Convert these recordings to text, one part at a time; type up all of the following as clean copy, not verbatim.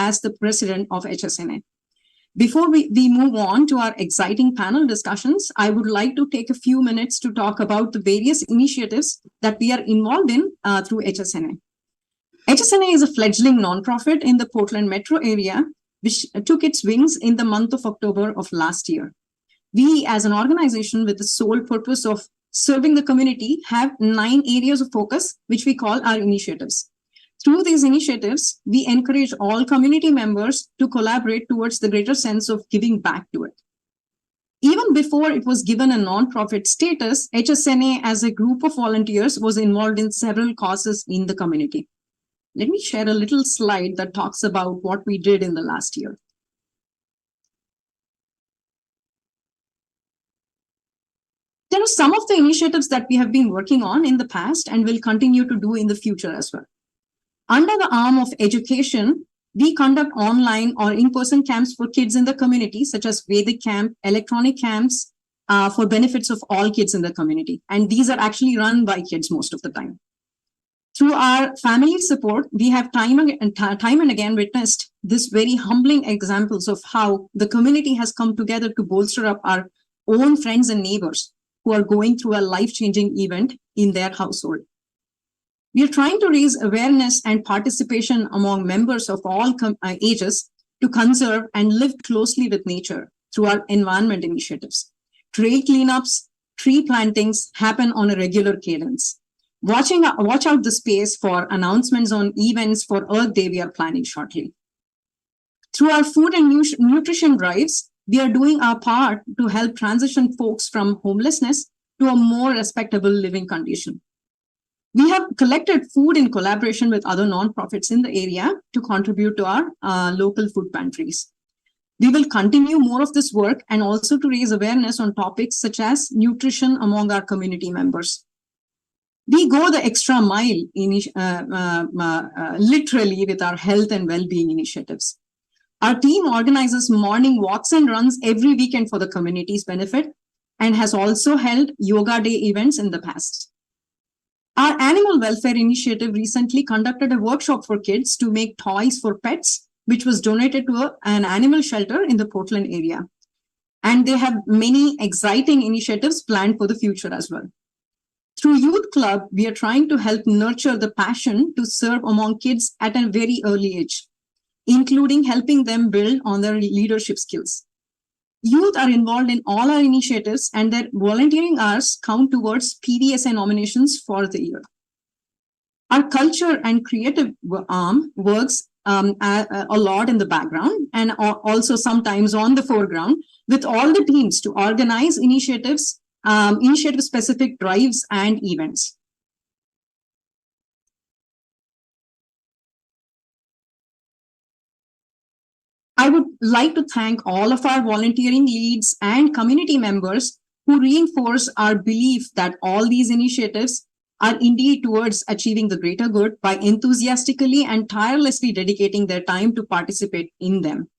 as the president of HSNA. Before we move on to our exciting panel discussions, I would like to take a few minutes to talk about the various initiatives that we are involved in through HSNA. HSNA is a fledgling nonprofit in the Portland metro area, which took its wings in the month of October of last year. We, as an organization with the sole purpose of serving the community, have 9 areas of focus, which we call our initiatives. Through these initiatives, we encourage all community members to collaborate towards the greater sense of giving back to it. Even before it was given a nonprofit status, HSNA as a group of volunteers was involved in several causes in the community. Let me share a little slide that talks about what we did in the last year. There are some of the initiatives that we have been working on in the past and will continue to do in the future as well. Under the arm of education, we conduct online or in-person camps for kids in the community, such as Vedic camp, electronic camps, for benefits of all kids in the community. And these are actually run by kids most of the time. Through our family support, we have time and again witnessed this very humbling examples of how the community has come together to bolster up our own friends and neighbors who are going through a life-changing event in their household. We are trying to raise awareness and participation among members of all ages to conserve and live closely with nature through our environment initiatives. Trail cleanups, tree plantings happen on a regular cadence. Watch out the space for announcements on events for Earth Day we are planning shortly. Through our food and nutrition drives, we are doing our part to help transition folks from homelessness to a more respectable living condition. We have collected food in collaboration with other nonprofits in the area to contribute to our local food pantries. We will continue more of this work and also to raise awareness on topics such as nutrition among our community members. We go the extra mile literally with our health and well-being initiatives. Our team organizes morning walks and runs every weekend for the community's benefit and has also held yoga day events in the past. Our animal welfare initiative recently conducted a workshop for kids to make toys for pets, which was donated to an animal shelter in the Portland area. And they have many exciting initiatives planned for the future as well. Through Youth Club, we are trying to help nurture the passion to serve among kids at a very early age, including helping them build on their leadership skills. Youth are involved in all our initiatives and their volunteering hours count towards PDSA nominations for the year. Our culture and creative arm works a lot in the background and also sometimes on the foreground with all the teams to organize initiatives, initiative-specific drives and events. I would like to thank all of our volunteering leads and community members who reinforce our belief that all these initiatives are indeed towards achieving the greater good by enthusiastically and tirelessly dedicating their time to participate in them.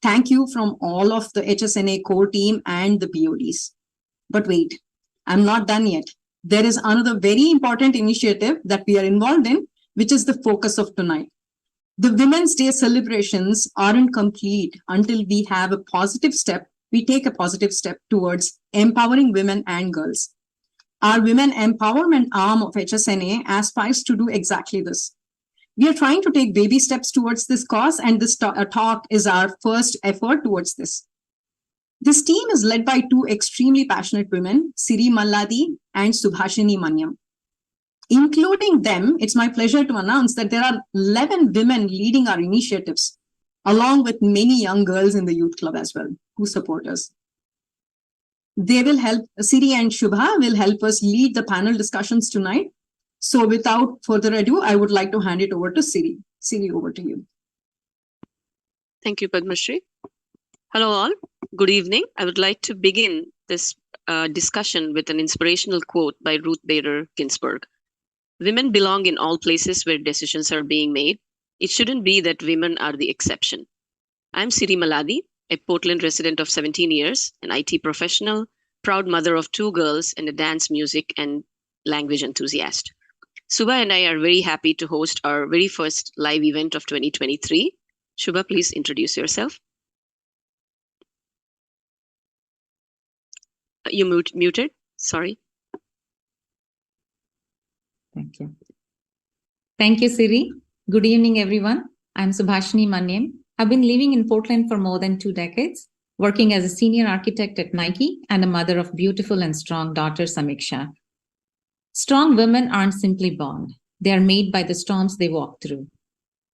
Thank you from all of the HSNA core team and the BODs. But wait, I'm not done yet. There is another very important initiative that we are involved in, which is the focus of tonight. The Women's Day celebrations aren't complete until we have a positive step. We take a positive step towards empowering women and girls. Our women empowerment arm of HSNA aspires to do exactly this. We are trying to take baby steps towards this cause, and this talk is our first effort towards this. This team is led by 2 extremely passionate women, Siri Malladi and Subhashini Manyam. Including them, it's my pleasure to announce that there are 11 women leading our initiatives, along with many young girls in the Youth Club as well, who support us. They will help, Siri and Shubha will help us lead the panel discussions tonight. So without further ado, I would like to hand it over to Siri. Siri, over to you. Thank you, Padmashri. Hello all, good evening. I would like to begin this discussion with an inspirational quote by Ruth Bader Ginsburg. Women belong in all places where decisions are being made. It shouldn't be that women are the exception. I'm Siri Malladi, a Portland resident of 17 years, an IT professional, proud mother of 2 girls, and a dance, music, and language enthusiast. Subha and I are very happy to host our very first live event of 2023, Shubha, please introduce yourself. You muted. Sorry. Thank you. Thank you, Siri. Good evening, everyone. I'm Subhashini Manyam. I've been living in Portland for more than 2 decades, working as a senior architect at Nike and a mother of beautiful and strong daughter, Samiksha. Strong women aren't simply born. They are made by the storms they walk through.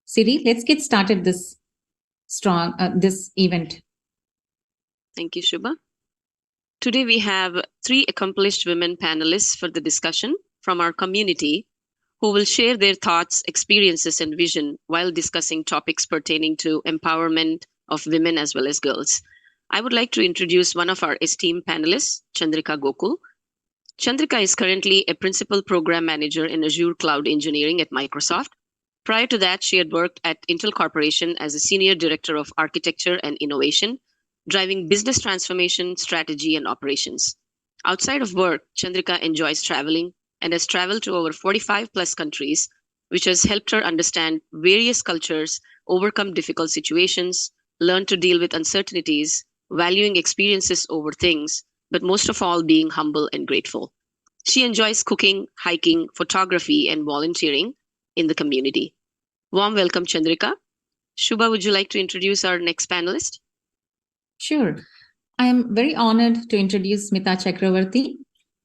Siri, let's get started this event. Thank you, Shubha. Today we have 3 accomplished women panelists for the discussion from our community who will share their thoughts, experiences, and vision while discussing topics pertaining to empowerment of women as well as girls. I would like to introduce one of our esteemed panelists, Chandrika Gokul. Chandrika is currently a principal program manager in Azure Cloud Engineering at Microsoft. Prior to that, she had worked at Intel Corporation as a senior director of architecture and innovation, driving business transformation, strategy, and operations. Outside of work, Chandrika enjoys traveling and has traveled to over 45 plus countries, which has helped her understand various cultures, overcome difficult situations, learn to deal with uncertainties, valuing experiences over things, but most of all, being humble and grateful. She enjoys cooking, hiking, photography, and volunteering in the community. Warm welcome, Chandrika. Shubha, would you like to introduce our next panelist? Sure. I am very honored to introduce Smita Chakravarti.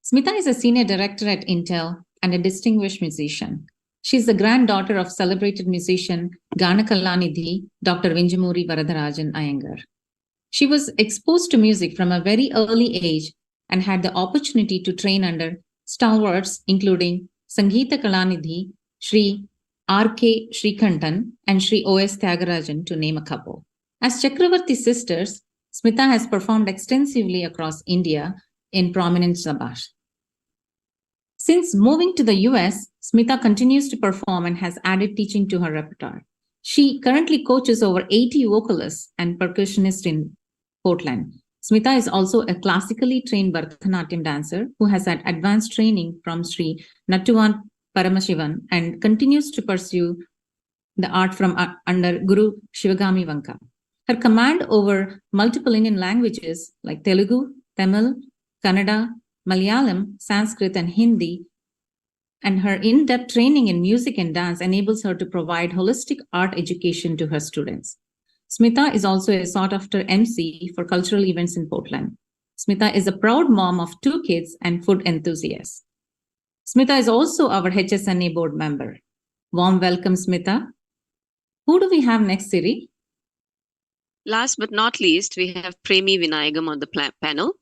Smita is a senior director at Intel and a distinguished musician. She's the granddaughter of celebrated musician Gana Kalanidhi, Dr. Vinjamuri Varadarajan Iyengar. She was exposed to music from a very early age and had the opportunity to train under stalwarts including Sangeeta Kalanidhi, Sri R.K. Srikantan, and Sri O.S. Tyagarajan, to name a couple. As Chakravarti sisters, Smita has performed extensively across India in prominent sabhas. Since moving to the US, Smita continues to perform and has added teaching to her repertoire. She currently coaches over 80 vocalists and percussionists in Portland. Smita is also a classically trained Bharatanatyam dancer who has had advanced training from Sri Nattuvan Paramashivan and continues to pursue the art from under Guru Shivagami Vanka. Her command over multiple Indian languages like Telugu, Tamil, Kannada, Malayalam, Sanskrit, and Hindi, and her in-depth training in music and dance enables her to provide holistic art education to her students. Smita is also a sought-after MC for cultural events in Portland. Smita is a proud mom of 2 kids and food enthusiast. Smita is also our HSNA board member. Warm welcome, Smita. Who do we have next, Siri? Last but not least, we have Premi Vinayagam on the panel.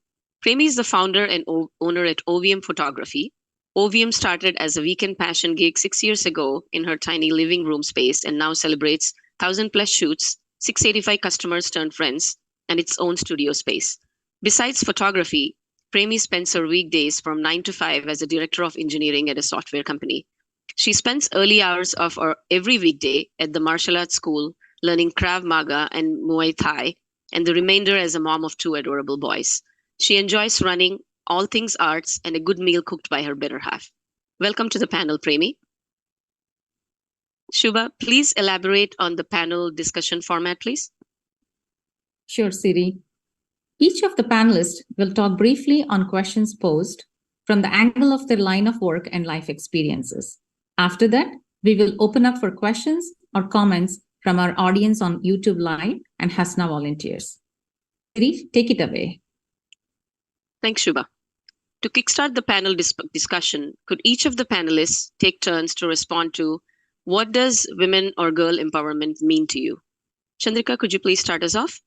Premi is the founder and owner at OVM Photography. OVM started as a weekend passion gig 6 years ago in her tiny living room space and now celebrates 1,000 plus shoots, 685 customers turned friends, and its own studio space. Besides photography, Premi spends her weekdays from 9 to 5 as a director of engineering at a software company. She spends early hours of every weekday at the martial arts school, learning Krav Maga and Muay Thai, and the remainder as a mom of 2 adorable boys. She enjoys running, all things arts, and a good meal cooked by her better half. Welcome to the panel, Premi. Shubha, please elaborate on the panel discussion format, please. Sure, Siri. Each of the panelists will talk briefly on questions posed from the angle of their line of work and life experiences. After that, we will open up for questions or comments from our audience on YouTube Live and HSNA volunteers. Siri, take it away. Thanks, Shubha. To kickstart the panel discussion, could each of the panelists take turns to respond to what does women or girl empowerment mean to you? Chandrika, could you please start us off?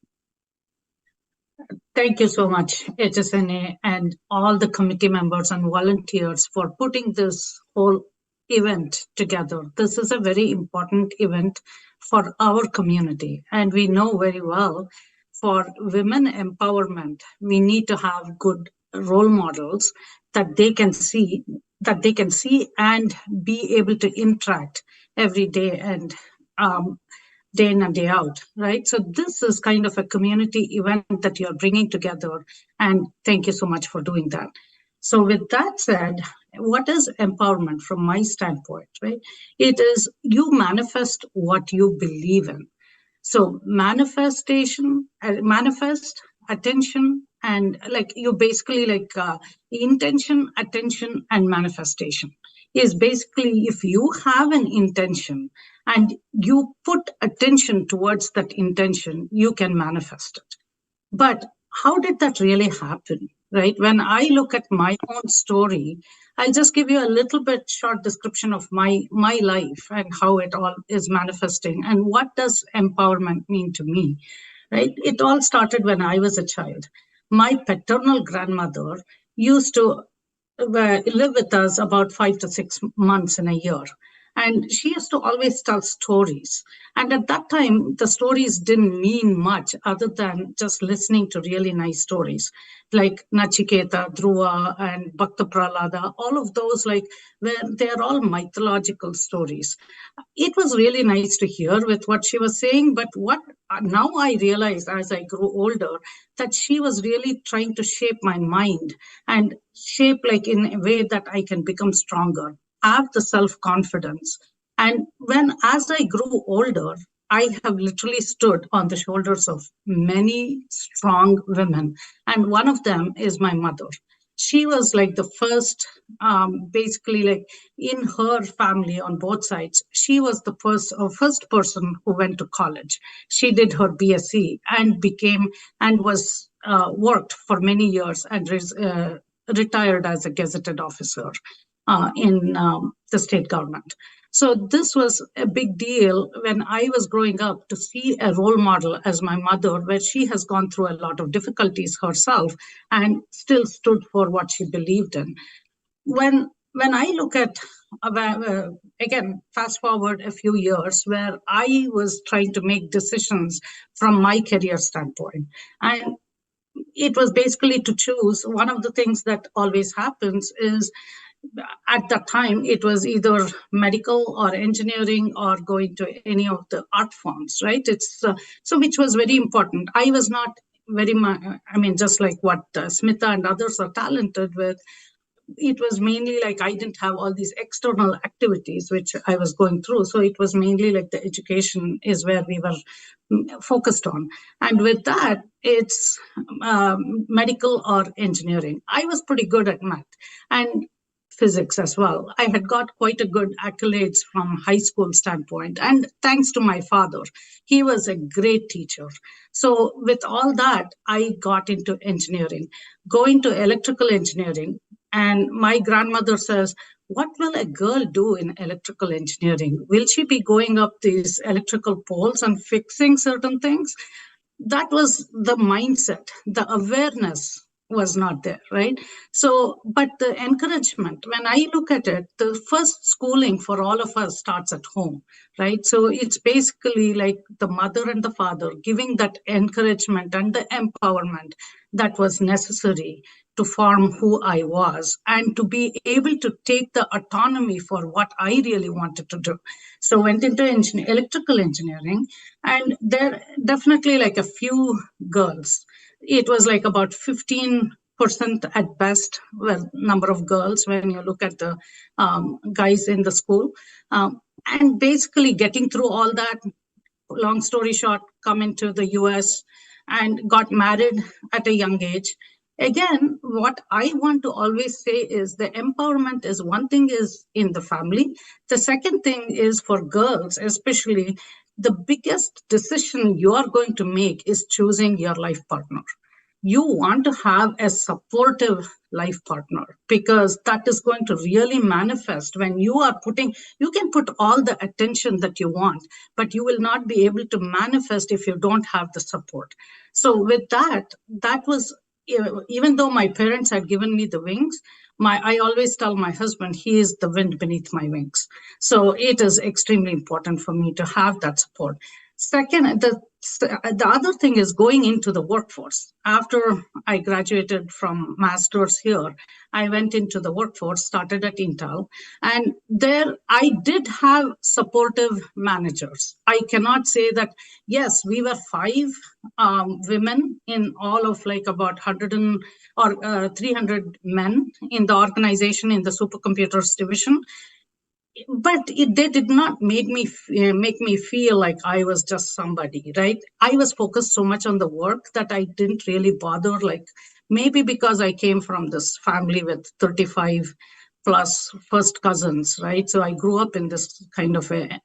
Thank you so much, HSNA and all the committee members and volunteers for putting this whole event together. This is a very important event for our community. And we know very well for women empowerment, we need to have good role models that they can see and be able to interact every day and day in and day out, right? So this is kind of a community event that you're bringing together, and thank you so much for doing that. So with that said, what is empowerment from my standpoint, right? It is you manifest what you believe in. So manifest, attention, and like you basically like intention, attention, and manifestation is basically if you have an intention and you put attention towards that intention, you can manifest it. But how did that really happen, right? When I look at my own story, I'll just give you a little bit short description of my life and how it all is manifesting and what does empowerment mean to me, right? It all started when I was a child. My paternal grandmother used to live with us about 5 to 6 months in a year. And she used to always tell stories. And at that time, the stories didn't mean much other than just listening to really nice stories like Nachiketa, Dhruva, and Bhakta Prahlada, all of those, like, where they're all mythological stories. It was really nice to hear with what she was saying, but what now I realized as I grew older, that she was really trying to shape my mind and shape like in a way that I can become stronger, have the self-confidence. And as I grew older, I have literally stood on the shoulders of many strong women. And one of them is my mother. She was like the first, basically like in her family on both sides, she was the first person who went to college. She did her BSc and was worked for many years and retired as a gazetted officer in the state government. So this was a big deal when I was growing up to see a role model as my mother, where she has gone through a lot of difficulties herself and still stood for what she believed in. When I look at, again, fast forward a few years where I was trying to make decisions from my career standpoint, and it was basically to choose. One of the things that always happens is at that time it was either medical or engineering or going to any of the art forms, right? It's so which was very important. I was not very much, I mean, just like what Smita and others are talented with, it was mainly like I didn't have all these external activities which I was going through. So it was mainly like the education is where we were focused on. And with that, it's medical or engineering. I was pretty good at math and physics as well. I had got quite a good accolades from high school standpoint. And thanks to my father, he was a great teacher. So with all that, I got into engineering, going to electrical engineering. And my grandmother says, what will a girl do in electrical engineering? Will she be going up these electrical poles and fixing certain things? That was the mindset. The awareness was not there, right? So, but the encouragement, when I look at it, the first schooling for all of us starts at home, right? So it's basically like the mother and the father giving that encouragement and the empowerment that was necessary to form who I was and to be able to take the autonomy for what I really wanted to do. So went into electrical engineering, and there definitely like a few girls. It was like about 15% at best, well, number of girls when you look at the guys in the school. And basically getting through all that, long story short, come into the US and got married at a young age. Again, what I want to always say is the empowerment is one thing is in the family. The second thing is for girls, especially, the biggest decision you are going to make is choosing your life partner. You want to have a supportive life partner because that is going to really manifest when you are you can put all the attention that you want, but you will not be able to manifest if you don't have the support. So with that was, even though my parents had given me the wings, I always tell my husband, he is the wind beneath my wings. So it is extremely important for me to have that support. Second, the other thing is going into the workforce. After I graduated from master's here, I went into the workforce, started at Intel, and there I did have supportive managers. I cannot say that, yes, we were 5 women in all of like about 300 men in the organization in the supercomputers division. they did not make me feel like I was just somebody, right? I was focused so much on the work that I didn't really bother. Like maybe because I came from this family with 35 plus first cousins, right? So I grew up in this kind of a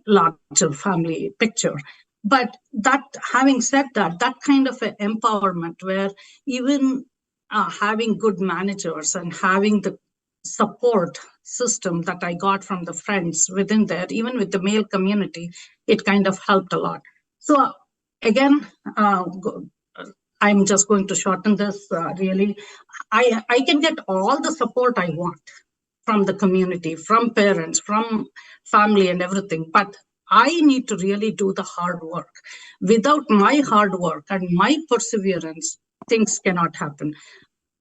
larger family picture. But that, having said that, that kind of an empowerment where even having good managers and having the support system that I got from the friends within there, even with the male community, it kind of helped a lot. So again, I'm just going to shorten this really. I can get all the support I want from the community, from parents, from family and everything, but I need to really do the hard work. Without my hard work and my perseverance, things cannot happen.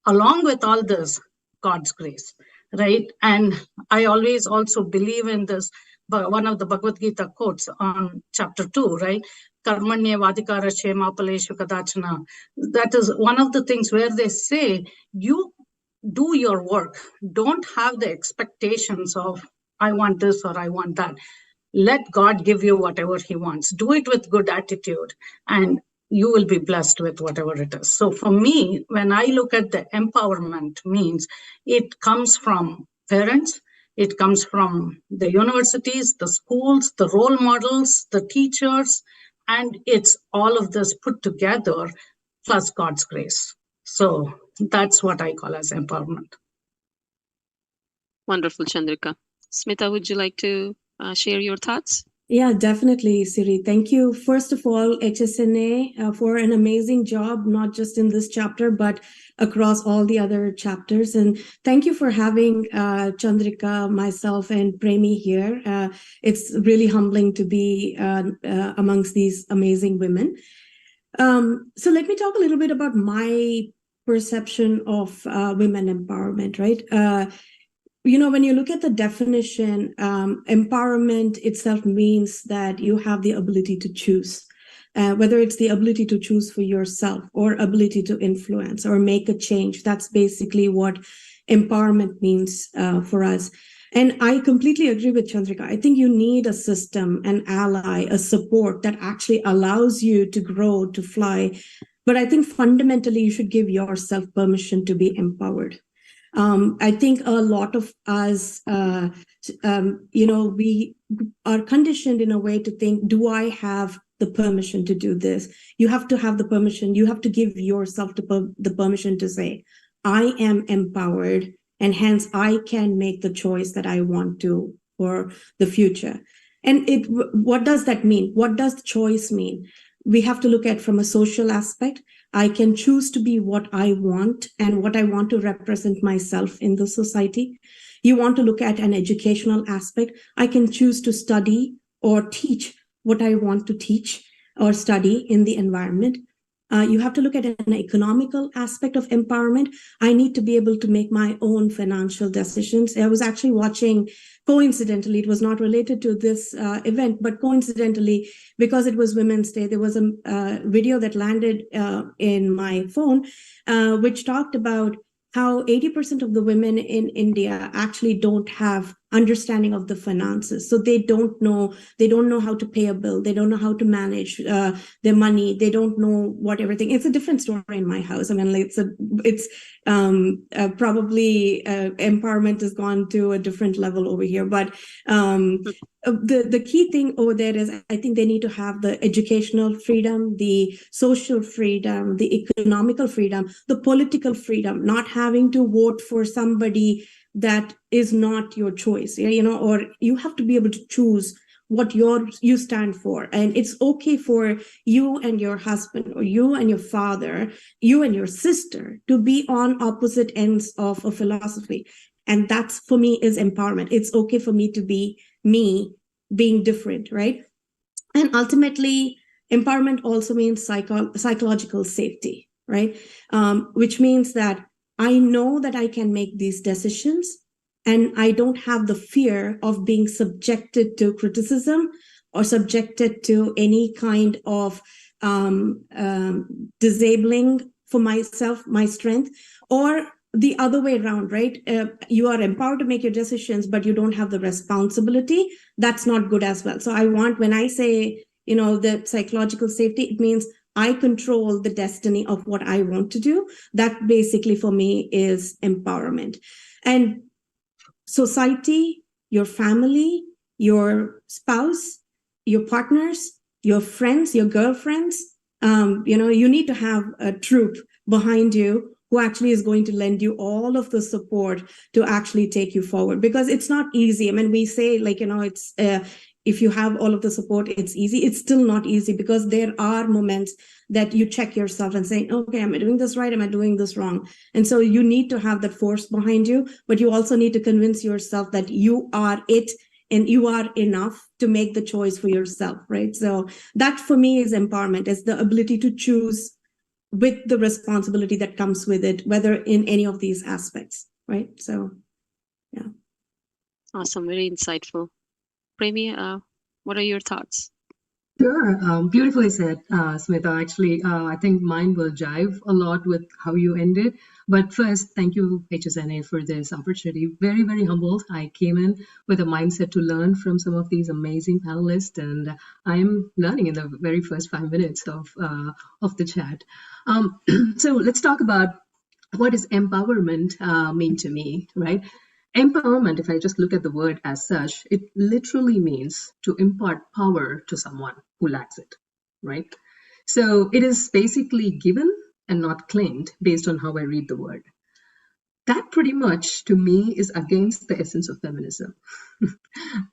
Along with all this, God's grace, right? And I always also believe in this, but one of the Bhagavad Gita quotes on chapter 2, right? Karmanya vadikara shema paleshu kadachana. That is one of the things where they say, you do your work. Don't have the expectations of, I want this or I want that. Let God give you whatever he wants. Do it with good attitude, and you will be blessed with whatever it is. So for me, when I look at the empowerment, means it comes from parents, it comes from the universities, the schools, the role models, the teachers, and it's all of this put together plus God's grace. So that's what I call as empowerment. Wonderful, Chandrika. Smita, would you like to share your thoughts? Yeah, definitely, Siri. Thank you, first of all, HSNA, for an amazing job, not just in this chapter, but across all the other chapters. And thank you for having Chandrika, myself, and Premi here. It's really humbling to be amongst these amazing women. So let me talk a little bit about my perception of women empowerment, right? When you look at the definition, empowerment itself means that you have the ability to choose, whether it's the ability to choose for yourself or ability to influence or make a change. That's basically what empowerment means for us. And I completely agree with Chandrika. I think you need a system, an ally, a support that actually allows you to grow, to fly. But I think fundamentally, you should give yourself permission to be empowered. I think a lot of us, we are conditioned in a way to think, do I have the permission to do this? You have to have the permission. You have to give yourself the permission to say, I am empowered, and hence I can make the choice that I want to for the future. And what does that mean? What does choice mean? We have to look at from a social aspect. I can choose to be what I want and what I want to represent myself in the society. You want to look at an educational aspect. I can choose to study or teach what I want to teach or study in the environment. You have to look at an economical aspect of empowerment. I need to be able to make my own financial decisions. I was actually watching, coincidentally, it was not related to this event, but coincidentally, because it was Women's Day, there was a video that landed in my phone, which talked about how 80% of the women in India actually don't have understanding of the finances. So they don't know how to pay a bill. They don't know how to manage their money. They don't know what everything. It's a different story in my house. I mean, it's probably empowerment has gone to a different level over here. But the key thing over there is I think they need to have the educational freedom, the social freedom, the economical freedom, the political freedom, not having to vote for somebody that is not your choice, or you have to be able to choose what you stand for. And it's okay for you and your husband, or you and your father, you and your sister, to be on opposite ends of a philosophy. And that's, for me, is empowerment. It's okay for me to be me, being different, right? And ultimately, empowerment also means psychological safety, right? Which means that I know that I can make these decisions, and I don't have the fear of being subjected to criticism or subjected to any kind of disabling for myself, my strength, or the other way around, right? You are empowered to make your decisions, but you don't have the responsibility. That's not good as well. So I want, when I say, the psychological safety, it means I control the destiny of what I want to do. That basically for me is empowerment. And society, your family, your spouse, your partners, your friends, your girlfriends, you need to have a troop behind you who actually is going to lend you all of the support to actually take you forward, because it's not easy. I mean, we say it's if you have all of the support, it's easy. It's still not easy, because there are moments that you check yourself and say, okay, am I doing this right? Am I doing this wrong? And so you need to have that force behind you, but you also need to convince yourself that you are it and you are enough to make the choice for yourself, right? So that for me is empowerment, is the ability to choose with the responsibility that comes with it, whether in any of these aspects, right? So, yeah. Awesome, very insightful. Premi, what are your thoughts? Sure. Beautifully said, Smita. Actually, I think mine will jive a lot with how you ended. But first, thank you, HSNA, for this opportunity. Very, very humbled. I came in with a mindset to learn from some of these amazing panelists, and I'm learning in the very first 5 minutes of the chat. So let's talk about what does empowerment mean to me, right? Empowerment, if I just look at the word as such, it literally means to impart power to someone who lacks it, right? So it is basically given and not claimed based on how I read the word. That pretty much, to me, is against the essence of feminism.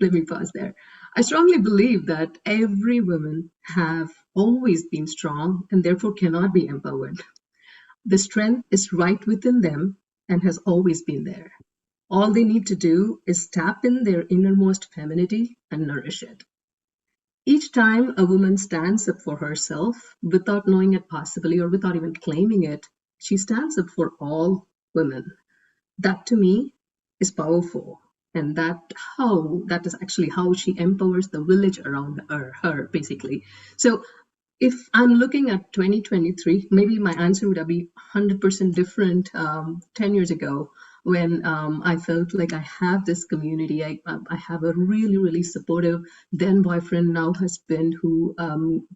Let me pause there. I strongly believe that every woman have always been strong and therefore cannot be empowered. The strength is right within them and has always been there. All they need to do is tap in their innermost femininity and nourish it. Each time a woman stands up for herself without knowing it possibly or without even claiming it, she stands up for all women. That to me is powerful. And that is actually how she empowers the village around her basically. So if I'm looking at 2023, maybe my answer would be 100% different 10 years ago, when I felt like I have this community. I have a really, really supportive then boyfriend, now husband, who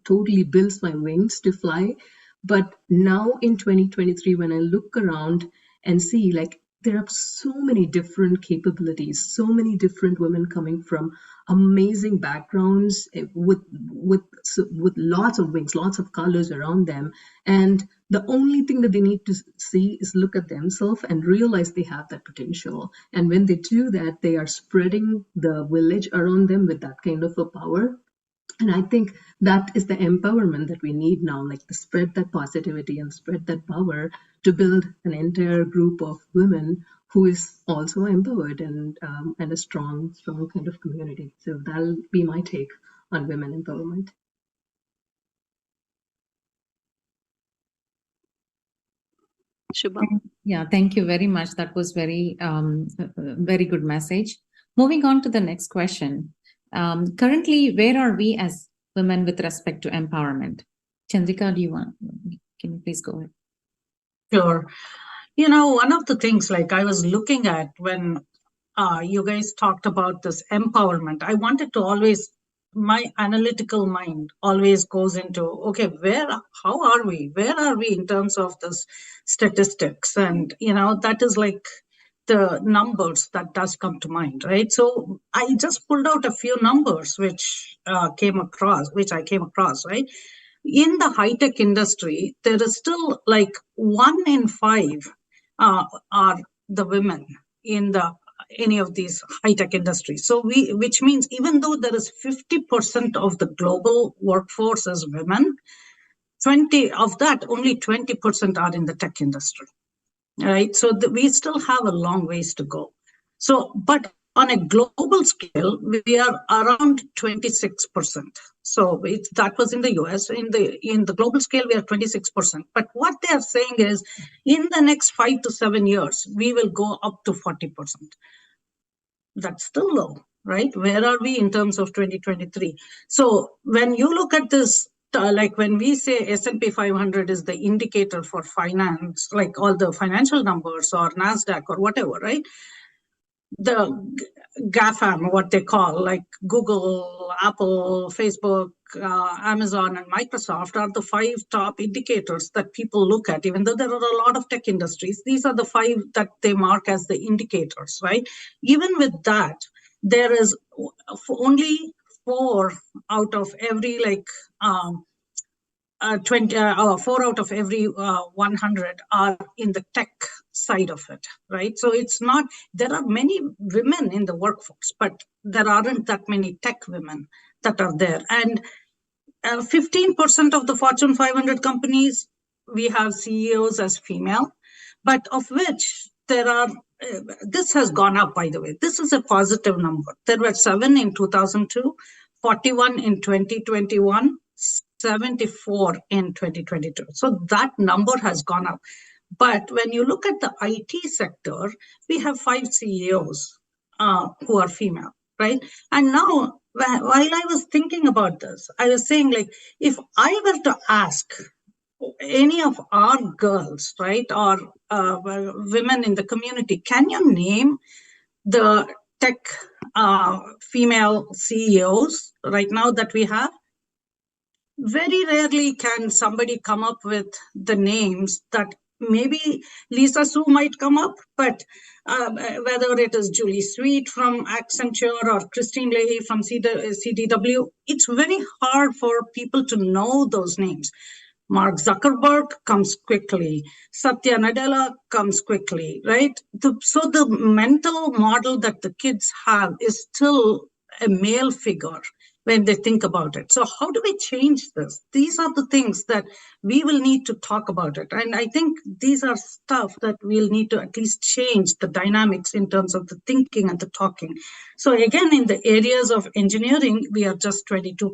totally builds my wings to fly. But now in 2023, when I look around and see, like, there are so many different capabilities, so many different women coming from amazing backgrounds with lots of wings, lots of colors around them. And the only thing that they need to see is look at themselves and realize they have that potential. And when they do that, they are spreading the village around them with that kind of a power. And I think that is the empowerment that we need now, like to spread that positivity and spread that power to build an entire group of women who is also empowered and a strong kind of community. So that'll be my take on women empowerment. Shubha? Yeah, thank you very much. That was very good message. Moving on to the next question. Currently, where are we as women with respect to empowerment? Chandrika, can you please go ahead? Sure. One of the things, like, I was looking at when you guys talked about this empowerment, I wanted to always, my analytical mind always goes into, okay, how are we? Where are we in terms of this statistics? And, that is like the numbers that does come to mind, right? So I just pulled out a few numbers which I came across, right? In the high-tech industry, there is still like 1 in 5 are the women in any of these high-tech industries. So which means even though there is 50% of the global workforce as women, 20 of that, only 20% are in the tech industry, right? So we still have a long ways to go. So, but on a global scale, we are around 26%. So that was in the US. In the global scale, we are 26%. But what they are saying is, in the next 5 to 7 years, we will go up to 40%. That's still low, right? Where are we in terms of 2023? So when you look at this like when we say S&P 500 is the indicator for finance, like all the financial numbers or NASDAQ or whatever, right? The GAFAM, what they call, like Google, Apple, Facebook, Amazon, and Microsoft are the 5 top indicators that people look at. Even though there are a lot of tech industries, these are the 5 that they mark as the indicators, right? Even with that, there is only 4 out of every 4 out of every 100 are in the tech side of it, right? So it's not, there are many women in the workforce, but there aren't that many tech women that are there. And 15% of the Fortune 500 companies, we have CEOs as female, but of which there are, this has gone up, by the way. This is a positive number. There were 7 in 2002, 41 in 2021, 74 in 2022. So that number has gone up. But when you look at the IT sector, we have 5 CEOs who are female, right? And now, while I was thinking about this, I was saying, like, if I were to ask any of our girls, right, or women in the community, can you name the tech female CEOs right now that we have? Very rarely can somebody come up with the names that maybe Lisa Su might come up, but whether it is Julie Sweet from Accenture or Christine Leahy from CDW, it's very hard for people to know those names. Mark Zuckerberg comes quickly. Satya Nadella comes quickly, right? So the mental model that the kids have is still a male figure when they think about it. So how do we change this? These are the things that we will need to talk about it. And I think these are stuff that we'll need to at least change the dynamics in terms of the thinking and the talking. So again, in the areas of engineering, we are just 22%.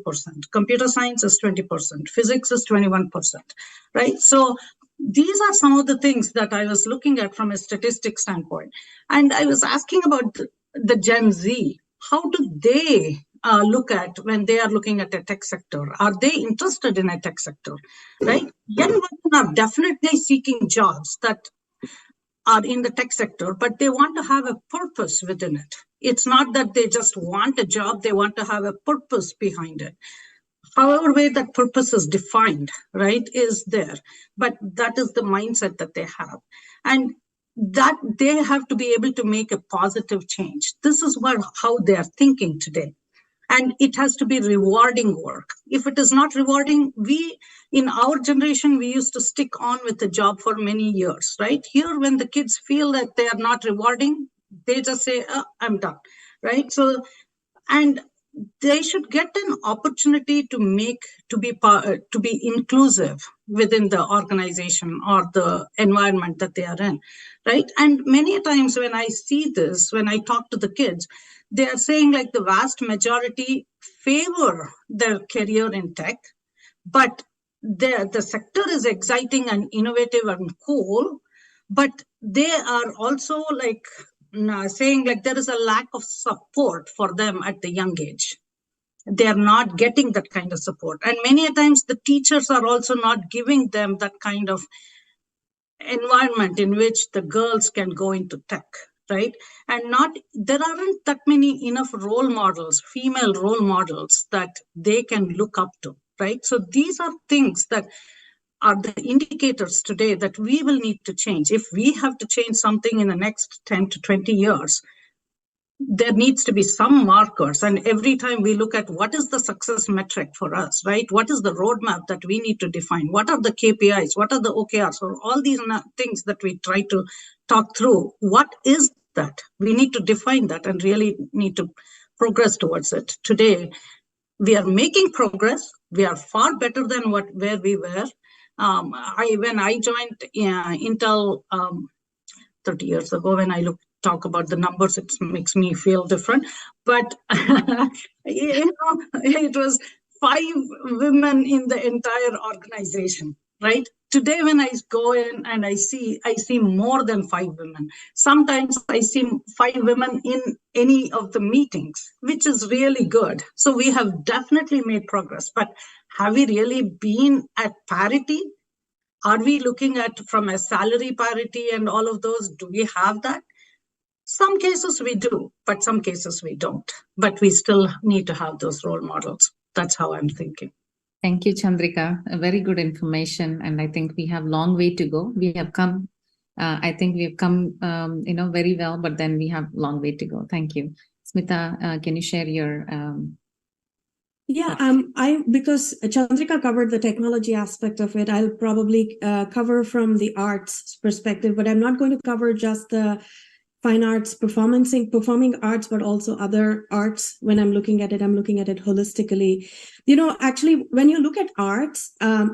Computer science is 20%. Physics is 21%, right? So these are some of the things that I was looking at from a statistics standpoint. And I was asking about the Gen Z. How do they look at when they are looking at a tech sector? Are they interested in a tech sector, right? Young women are definitely seeking jobs that are in the tech sector, but they want to have a purpose within it. It's not that they just want a job, they want to have a purpose behind it. However way that purpose is defined, right, is there. But that is the mindset that they have. And that they have to be able to make a positive change. This is how they are thinking today. And it has to be rewarding work. If it is not rewarding, in our generation, we used to stick on with the job for many years, right? Here, when the kids feel that they are not rewarding, they just say, oh, I'm done, right? So, and they should get an opportunity to be inclusive within the organization or the environment that they are in, right? And many times when I see this, when I talk to the kids, they are saying like the vast majority favor their career in tech, but the sector is exciting and innovative and cool, but they are also like saying like there is a lack of support for them at the young age. They are not getting that kind of support. And many times the teachers are also not giving them that kind of environment in which the girls can go into tech, right? And there aren't that many enough role models, female role models that they can look up to, right? So these are things that are the indicators today that we will need to change. If we have to change something in the next 10 to 20 years, there needs to be some markers. And every time we look at what is the success metric for us, right? What is the roadmap that we need to define? What are the KPIs? What are the OKRs? Or all these things that we try to talk through. What is that? We need to define that and really need to progress towards it. Today, we are making progress. We are far better than where we were. When I joined Intel 30 years ago, when I talk about the numbers, it makes me feel different. But it was 5 women in the entire organization, right? Today, when I go in and I see more than 5 women. Sometimes I see 5 women in any of the meetings, which is really good. So we have definitely made progress. But Have we really been at parity? Are we looking at from a salary parity and all of those? Do we have that? Some cases we do, but some cases we don't. But we still need to have those role models. That's how I'm thinking. Thank you, Chandrika. A very good information. And I think we have a long way to go. We have come, I think we have come, very well, but then we have a long way to go. Thank you. Smita, can you share your... because Chandrika covered the technology aspect of it, I'll probably cover from the arts perspective, but I'm not going to cover just the fine arts, performing arts, but also other arts. When I'm looking at it holistically. Actually, when you look at arts,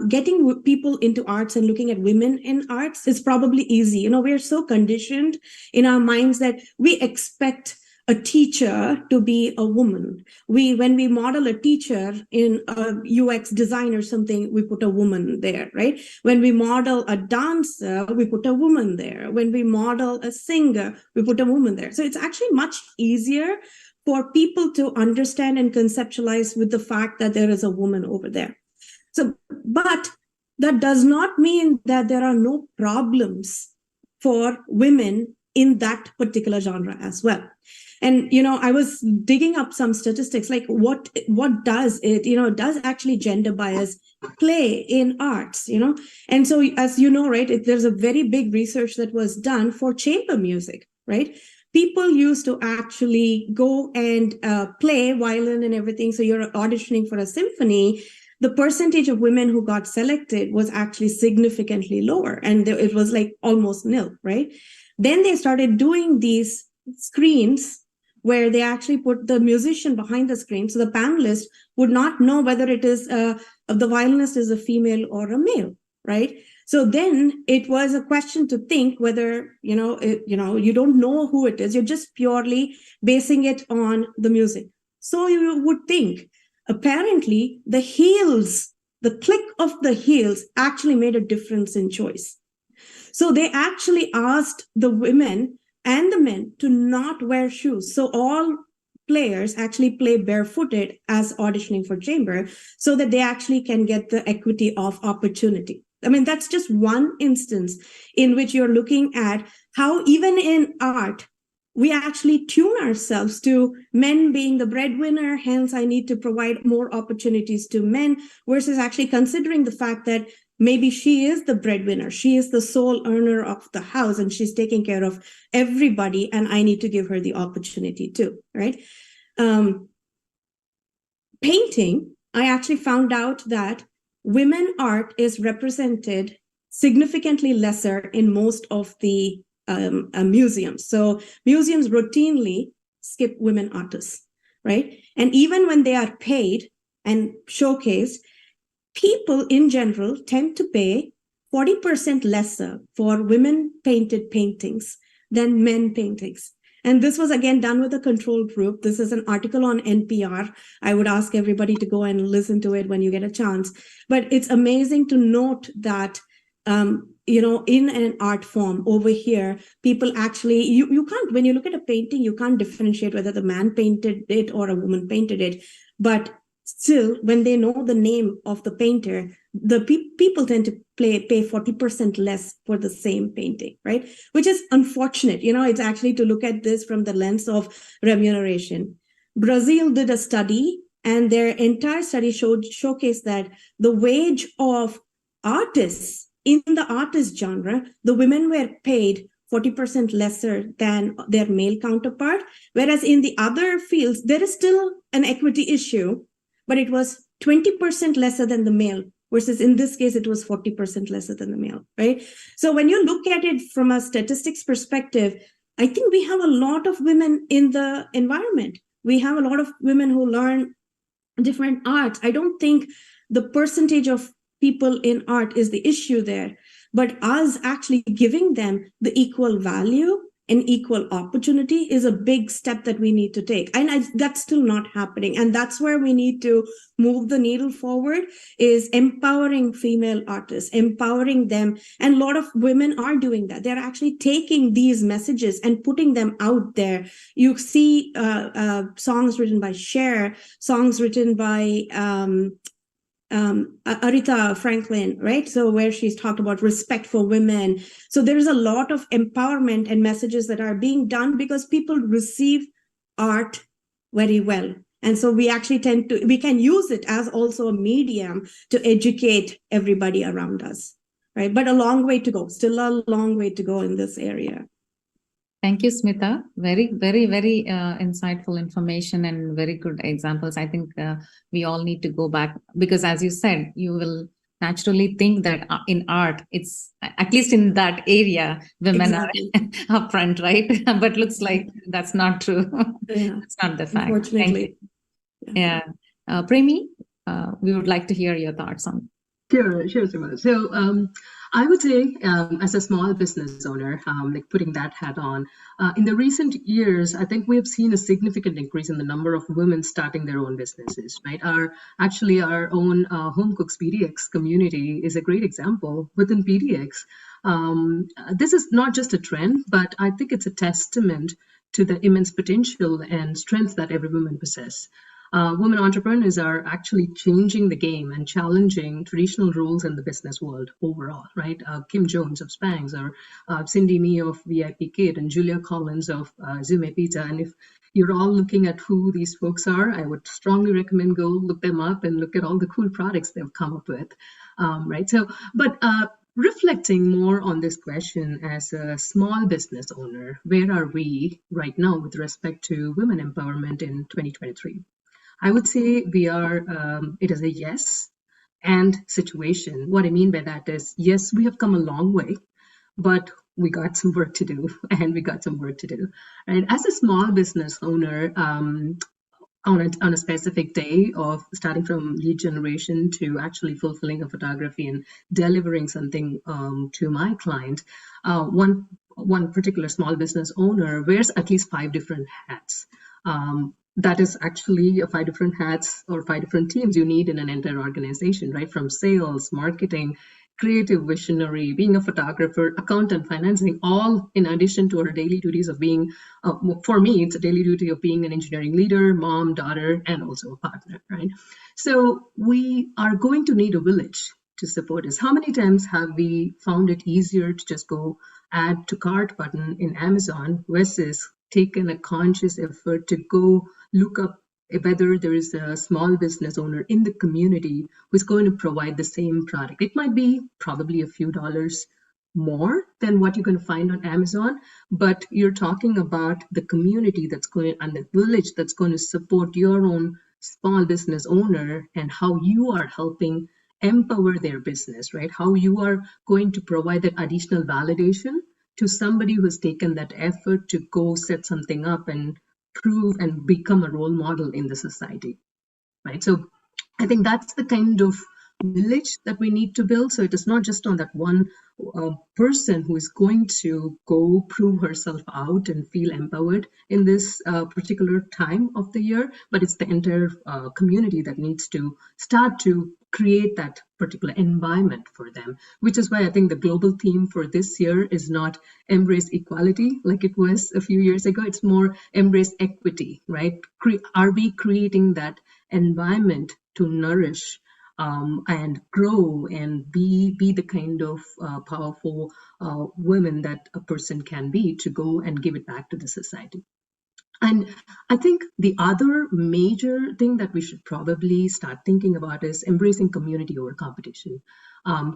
getting people into arts and looking at women in arts is probably easy. We're so conditioned in our minds that we expect a teacher to be a woman. When we model a teacher in a UX design or something, we put a woman there, right? When we model a dancer, we put a woman there. When we model a singer, we put a woman there. So it's actually much easier for people to understand and conceptualize with the fact that there is a woman over there. So, but that does not mean that there are no problems for women in that particular genre as well. And, I was digging up some statistics, like what does it, does actually gender bias play in arts, And so, as you know, right, there's a very big research that was done for chamber music, right? People used to actually go and play violin and everything. So you're auditioning for a symphony. The percentage of women who got selected was actually significantly lower. And it was like almost nil, right? Then they started doing these screens where they actually put the musician behind the screen. So the panelist would not know whether it is the violinist is a female or a male, right? So then it was a question to think whether, you don't know who it is. You're just purely basing it on the music. So you would think, apparently, the heels, the click of the heels actually made a difference in choice. So they actually asked the women and the men to not wear shoes. So all players actually play barefooted as auditioning for chamber so that they actually can get the equity of opportunity. I mean, that's just one instance in which you're looking at how even in art, we actually tune ourselves to men being the breadwinner, hence I need to provide more opportunities to men, versus actually considering the fact that maybe she is the breadwinner, she is the sole earner of the house, and she's taking care of everybody, and I need to give her the opportunity too, right? Painting, I actually found out that women art is represented significantly lesser in most of the museums. So museums routinely skip women artists, right? And even when they are paid and showcased, people in general tend to pay 40% lesser for women painted paintings than men paintings. And this was again done with a control group. This is an article on NPR. I would ask everybody to go and listen to it when you get a chance. But it's amazing to note that in an art form over here, people actually, you can't, when you look at a painting, you can't differentiate whether the man painted it or a woman painted it. But still, when they know the name of the painter, the people tend to pay 40% less for the same painting, right? Which is unfortunate. It's actually to look at this from the lens of remuneration. Brazil did a study, and their entire study showcased that the wage of artists in the artist genre, the women were paid 40% lesser than their male counterpart, whereas in the other fields, there is still an equity issue, but it was 20% lesser than the male, versus in this case, it was 40% lesser than the male, right? So when you look at it from a statistics perspective, I think we have a lot of women in the environment. We have a lot of women who learn different arts. I don't think the percentage of people in art is the issue there, but us actually giving them the equal value and equal opportunity is a big step that we need to take. And that's still not happening. And that's where we need to move the needle forward, is empowering female artists, empowering them. And a lot of women are doing that. They're actually taking these messages and putting them out there. You see songs written by Cher, songs written by Aretha Franklin, right? So where she's talked about respect for women. So there is a lot of empowerment and messages that are being done because people receive art very well. And so we actually we can use it as also a medium to educate everybody around us, right? But a long way to go, still a long way to go in this area. Thank you, Smita. Very, very, very insightful information and very good examples. I think we all need to go back because, as you said, you will naturally think that in art, it's at least in that area, women Exactly. are upfront, right? But looks like that's not true. Yeah. That's not the fact. Unfortunately. Yeah. Premi, we would like to hear your thoughts on. Sure, Sima. So I would say, as a small business owner, like putting that hat on, in the recent years, I think we have seen a significant increase in the number of women starting their own businesses, right? Our own Home Cooks PDX community is a great example within PDX. This is not just a trend, but I think it's a testament to the immense potential and strength that every woman possesses. Women entrepreneurs are actually changing the game and challenging traditional roles in the business world overall, right? Kim Jones of Spanx, or Cindy Mee of VIP Kit, and Julia Collins of Zume Pizza. And if you're all looking at who these folks are, I would strongly recommend go look them up and look at all the cool products they've come up with, right? So, but reflecting more on this question as a small business owner, where are we right now with respect to women empowerment in 2023? I would say we are, it is a yes and situation. What I mean by that is, yes, we have come a long way, but we got some work to do, and we got some work to do. And as a small business owner, on a specific day of starting from lead generation to actually fulfilling a photography and delivering something to my client, one particular small business owner wears at least 5 different hats. That is actually 5 different hats or 5 different teams you need in an entire organization, right? From sales, marketing, creative visionary, being a photographer, accountant, financing, all in addition to our daily duties of being, for me, it's a daily duty of being an engineering leader, mom, daughter, and also a partner, right? So we are going to need a village to support us. How many times have we found it easier to just go add to cart button in Amazon versus taken a conscious effort to go look up whether there is a small business owner in the community who's going to provide the same product? It might be probably a few dollars more than what you're going to find on Amazon, but you're talking about the community that's going and the village that's going to support your own small business owner and how you are helping empower their business, right? How you are going to provide that additional validation to somebody who has taken that effort to go set something up and prove and become a role model in the society, right? So I think that's the kind of village that we need to build. So it is not just on that one person who is going to go prove herself out and feel empowered in this particular time of the year, but it's the entire community that needs to start to create that particular environment for them, which is why I think the global theme for this year is not embrace equality like it was a few years ago. It's more embrace equity, right? Are we creating that environment to nourish and grow and be the kind of powerful women that a person can be to go and give it back to the society? And I think the other major thing that we should probably start thinking about is embracing community over competition.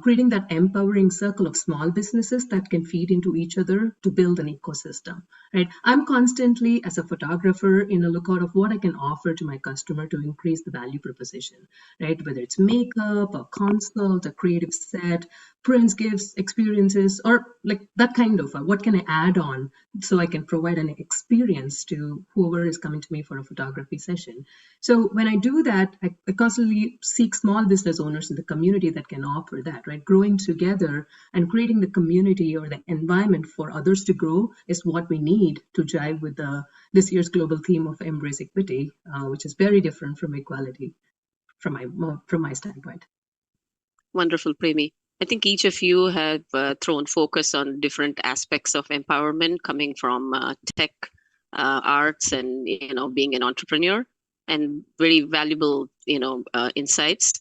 Creating that empowering circle of small businesses that can feed into each other to build an ecosystem, right? I'm constantly, as a photographer, in a lookout of what I can offer to my customer to increase the value proposition, right? Whether it's makeup, a consult, a creative set, prints, gifts, experiences, or like that kind of what can I add on so I can provide an experience to whoever is coming to me for a photography session. So when I do that, I constantly seek small business owners in the community that can offer that, right? Growing together and creating the community or the environment for others to grow is what we need to jive with this year's global theme of embrace equity, which is very different from equality from my standpoint. Wonderful, Premi. I think each of you have thrown focus on different aspects of empowerment coming from tech, arts, and being an entrepreneur, and very valuable insights.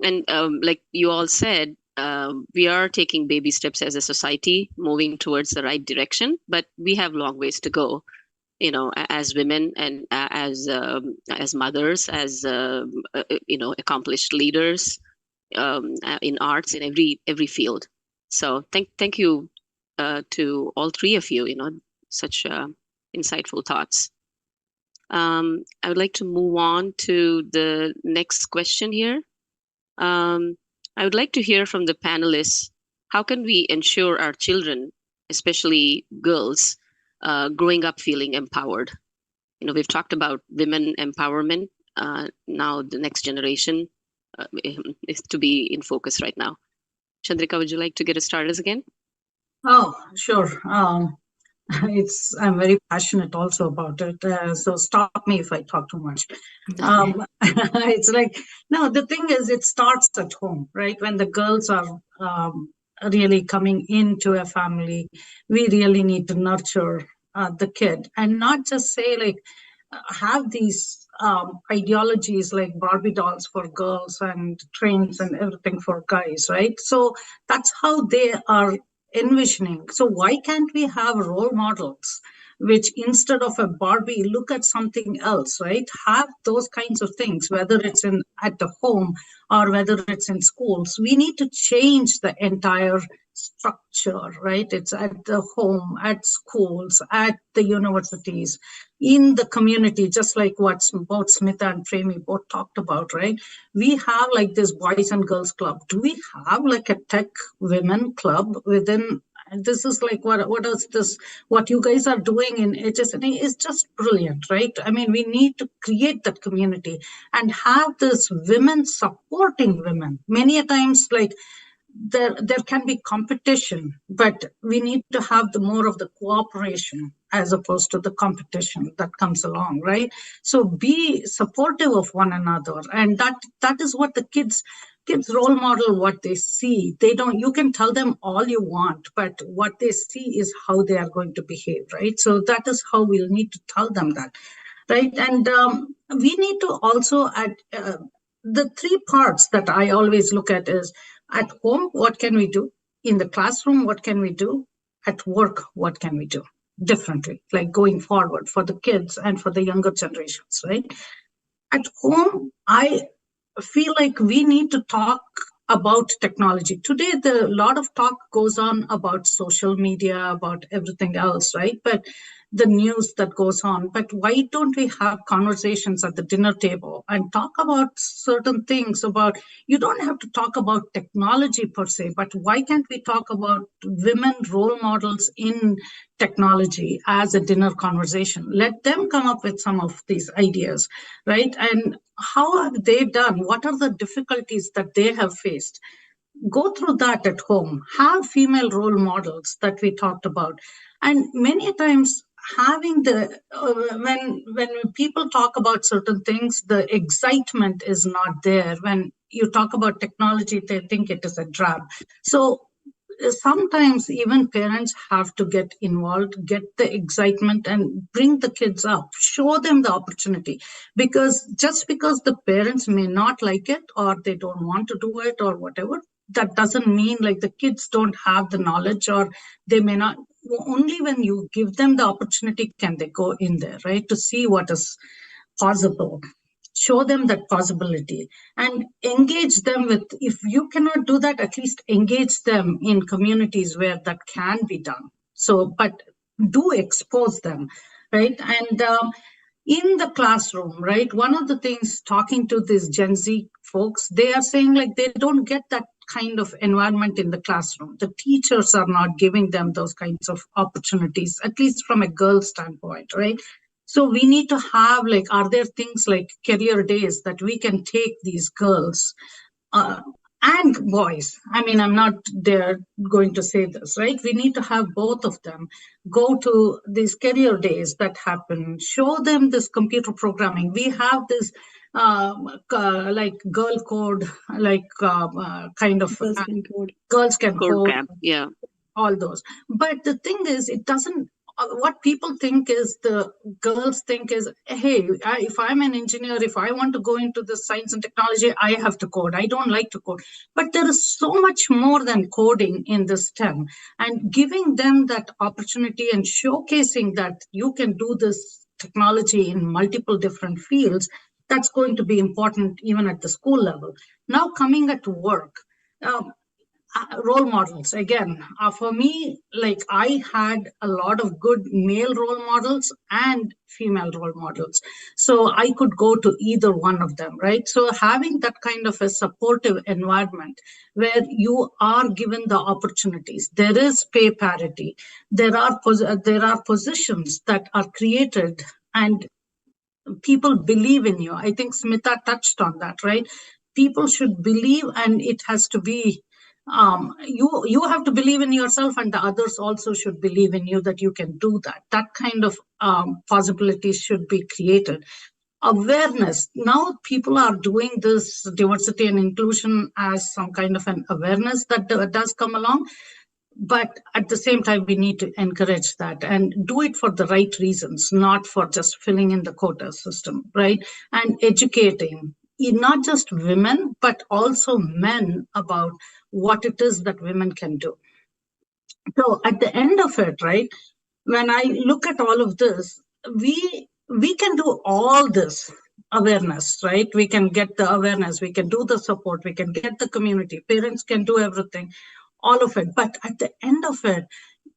And like you all said, we are taking baby steps as a society, moving towards the right direction, but we have long ways to go. As women and as mothers, as accomplished leaders in arts, in every field. So thank you to all three of you. Such insightful thoughts. I would like to move on to the next question here. I would like to hear from the panelists. How can we ensure our children, especially girls, growing up feeling empowered? We've talked about women empowerment. Now the next generation is to be in focus right now. Chandrika, would you like to get us started again? Oh, sure. I'm very passionate also about it. So stop me if I talk too much. It's like, no, the thing is, it starts at home, right? When the girls are really coming into a family, we really need to nurture the kid and not just say like, have these ideologies like Barbie dolls for girls and trains and everything for guys, right? So that's how they are envisioning. So why can't we have role models which instead of a Barbie look at something else, right? Have those kinds of things, whether it's at the home or whether it's in schools. We need to change the entire structure, right? It's at the home, at schools, at the universities, in the community, just like what both Smita and Premi both talked about, right? We have like this boys and girls club. Do we have like a tech women club within? And this is like what is this? What you guys are doing in HSNA is just brilliant, right? I mean, we need to create that community and have this women supporting women. Many a times, like there can be competition, but we need to have the more of the cooperation as opposed to the competition that comes along, right? So be supportive of one another, and that is what the kids role model what they see. You can tell them all you want, but what they see is how they are going to behave, right? So that is how we'll need to tell them that, right? And we need to also add the three parts that I always look at is at home, what can we do? In the classroom, what can we do? At work, what can we do differently, like going forward for the kids and for the younger generations, right? At home, I feel like we need to talk about technology. Today, a lot of talk goes on about social media, about everything else, right? But the news that goes on. But why don't we have conversations at the dinner table and talk about certain things about, you don't have to talk about technology per se, but why can't we talk about women role models in technology as a dinner conversation? Let them come up with some of these ideas, right? And how have they done? What are the difficulties that they have faced? Go through that at home. Have female role models that we talked about. And many times having when people talk about certain things, the excitement is not there. When you talk about technology, they think it is a drab. So sometimes even parents have to get involved, get the excitement and bring the kids up, show them the opportunity. Because just because the parents may not like it or they don't want to do it or whatever, that doesn't mean like the kids don't have the knowledge or they may not. Only when you give them the opportunity can they go in there, right? To see what is possible. Show them that possibility and engage them with, if you cannot do that, at least engage them in communities where that can be done. So, but do expose them, right? And in the classroom, right? One of the things talking to these Gen Z folks, they are saying like they don't get that kind of environment in the classroom. The teachers are not giving them those kinds of opportunities, at least from a girl standpoint, right? So we need to have like, are there things like career days that we can take these girls and boys? I mean, I'm not there going to say this, right? We need to have both of them go to these career days that happen, show them this computer programming. We have this like girl code, like kind of Girls can code. girls can code, Camp, yeah. all those. But the thing is, it doesn't what people think is, the girls think is, hey, if I'm an engineer, if I want to go into the science and technology, I have to code. I don't like to code. But there is so much more than coding in this STEM, and giving them that opportunity and showcasing that you can do this technology in multiple different fields, that's going to be important even at the school level. Now coming at work, role models again, for me, like I had a lot of good male role models and female role models, so I could go to either one of them, right? So having that kind of a supportive environment where you are given the opportunities, there is pay parity, there are positions that are created, and people believe in you. I think Smita touched on that, right? People should believe, and it has to be, you have to believe in yourself, and the others also should believe in you that you can do that. That kind of possibilities should be created. Awareness. Now people are doing this diversity and inclusion as some kind of an awareness that does come along. But at the same time, we need to encourage that and do it for the right reasons, not for just filling in the quota system, right? And educating not just women, but also men about what it is that women can do. So at the end of it, right, when I look at all of this, we can do all this awareness, right? We can get the awareness, we can do the support, we can get the community, parents can do everything, all of it. But at the end of it,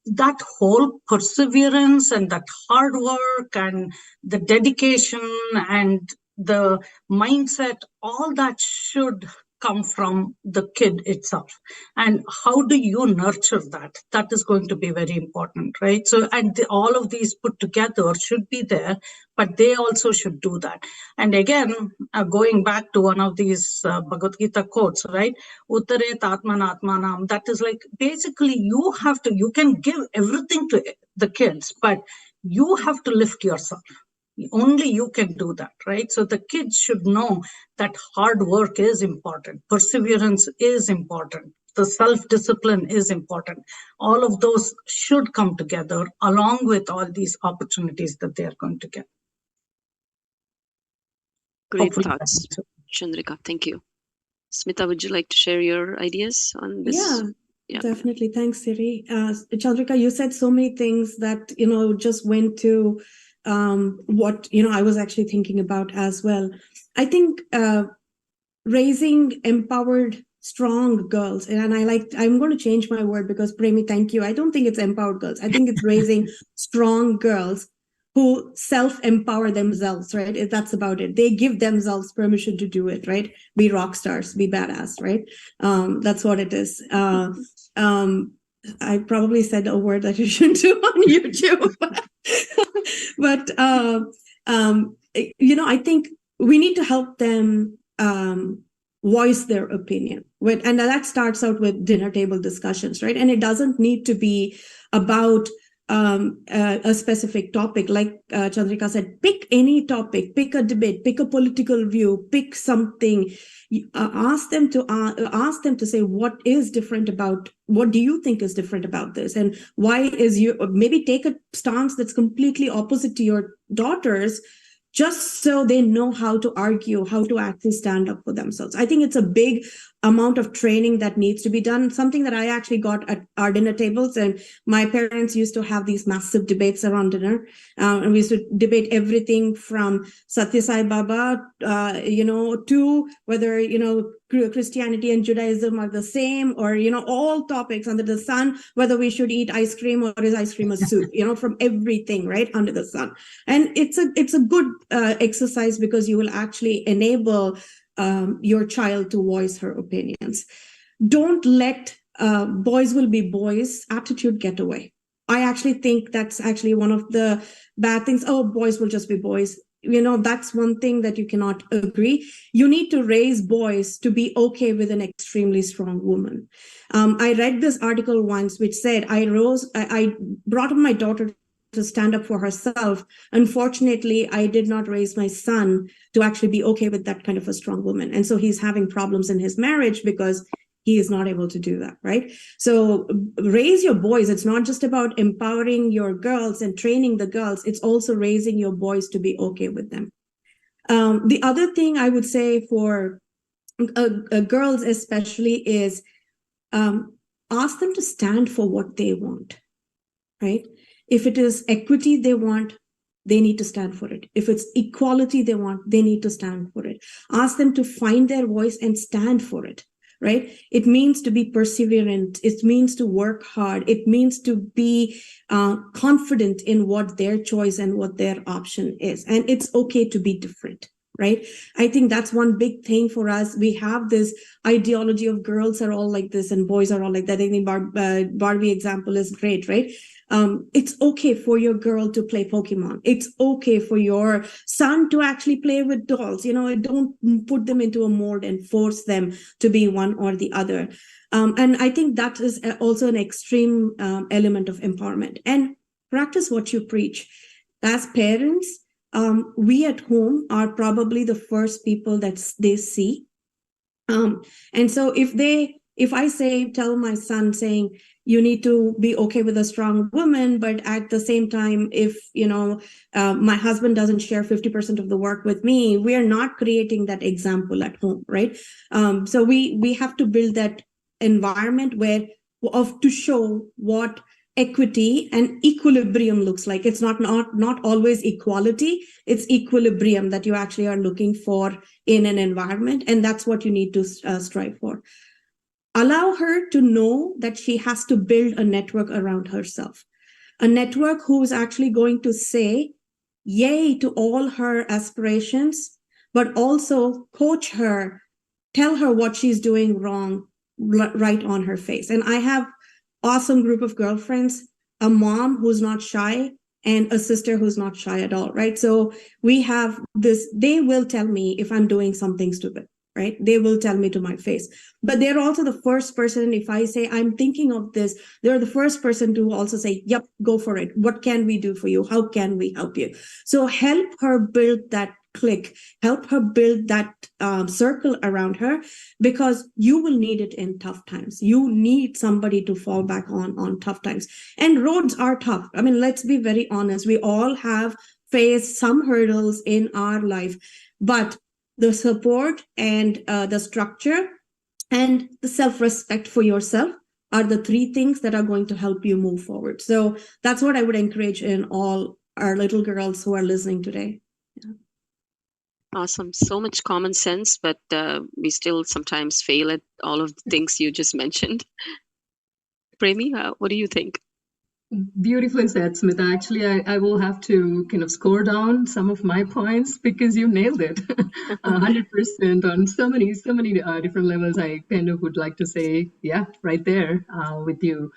that whole perseverance and that hard work and the dedication and the mindset, all that should come from the kid itself. And how do you nurture that? That is going to be very important, right? So, and all of these put together should be there, but they also should do that. And again, going back to one of these Bhagavad Gita quotes, right? Uttaret Atmanatmanam, that is like, basically you can give everything to the kids, but you have to lift yourself. Only you can do that, right? So the kids should know that hard work is important, perseverance is important, the self-discipline is important. All of those should come together along with all these opportunities that they are going to get. Great thoughts, Chandrika. Thank you. Smita, would you like to share your ideas on this? Yeah. Definitely. Thanks, Siri. Chandrika, you said so many things that, just went to what, I was actually thinking about as well. I think raising empowered, strong girls, and I'm going to change my word because Premi, thank you. I don't think it's empowered girls. I think it's raising strong girls who self-empower themselves, right? That's about it. They give themselves permission to do it, right? Be rock stars, be badass, right? That's what it is. I probably said a word that you shouldn't do on YouTube. But, I think we need to help them voice their opinion. And that starts out with dinner table discussions, right? And it doesn't need to be about a specific topic. Like Chandrika said, pick any topic, pick a debate, pick a political view, pick something. Ask them to say what is different about, what do you think is different about this, and why is you, maybe take a stance that's completely opposite to your daughters, just so they know how to argue, how to actually stand up for themselves. I think it's a big amount of training that needs to be done, something that I actually got at our dinner tables. And my parents used to have these massive debates around dinner. And we used to debate everything from Satya Sai Baba, to whether, Christianity and Judaism are the same, or, all topics under the sun, whether we should eat ice cream or is ice cream a soup, from everything, right, under the sun. And it's a good exercise because you will actually enable your child to voice her opinions. Don't let boys will be boys attitude get away. I actually think that's actually one of the bad things. Oh, boys will just be boys. That's one thing that you cannot agree. You need to raise boys to be okay with an extremely strong woman. I read this article once which said, I brought up my daughter to stand up for herself. Unfortunately, I did not raise my son to actually be okay with that kind of a strong woman. And so he's having problems in his marriage because he is not able to do that, right? So raise your boys. It's not just about empowering your girls and training the girls. It's also raising your boys to be okay with them. The other thing I would say for girls especially is ask them to stand for what they want, right? If it is equity they want, they need to stand for it. If it's equality they want, they need to stand for it. Ask them to find their voice and stand for it, right? It means to be perseverant. It means to work hard. It means to be confident in what their choice and what their option is. And it's okay to be different, right? I think that's one big thing for us. We have this ideology of girls are all like this and boys are all like that. I think Barbie example is great, right? It's okay for your girl to play Pokemon. It's okay for your son to actually play with dolls. Don't put them into a mold and force them to be one or the other. And I think that is also an extreme element of empowerment. And practice what you preach. As parents, we at home are probably the first people that they see. And so if I tell my son saying, you need to be okay with a strong woman, but at the same time, if, my husband doesn't share 50% of the work with me, we are not creating that example at home, right? So we have to build that environment to show what equity and equilibrium looks like. It's not always equality, it's equilibrium that you actually are looking for in an environment, and that's what you need to strive for. Allow her to know that she has to build a network around herself, a network who's actually going to say yay to all her aspirations, but also coach her, tell her what she's doing wrong right on her face. And I have awesome group of girlfriends, a mom who's not shy and a sister who's not shy at all, right? So we have this, they will tell me if I'm doing something stupid, right? They will tell me to my face. But they're also the first person, if I say I'm thinking of this, they're the first person to also say, yep, go for it. What can we do for you? How can we help you? So help her build that click, help her build that circle around her, because you will need it in tough times. You need somebody to fall back on tough times. And roads are tough. I mean, let's be very honest. We all have faced some hurdles in our life, but the support and the structure and the self-respect for yourself are the three things that are going to help you move forward. So that's what I would encourage in all our little girls who are listening today. Yeah. Awesome. So much common sense, but we still sometimes fail at all of the things you just mentioned. Premi, what do you think? Beautifully said, Smita. Actually, I will have to kind of score down some of my points because you nailed it 100% on so many different levels. I kind of would like to say, yeah, right there with you.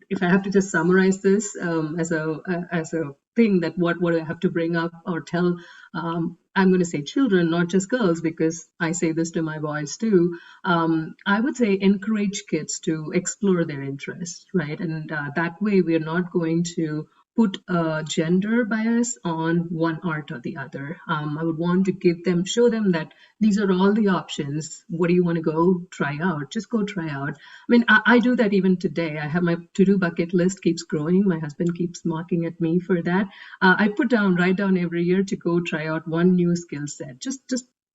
If I have to just summarize this as a thing that what I have to bring up or tell, I'm going to say children, not just girls, because I say this to my boys too. I would say encourage kids to explore their interests, right? And that way we are not going to put a gender bias on one art or the other. I would want to show them that these are all the options. What do you want to go try out? Just go try out. I mean, I do that even today. I have my to-do bucket list keeps growing. My husband keeps mocking at me for that. I write down every year to go try out one new skill set, just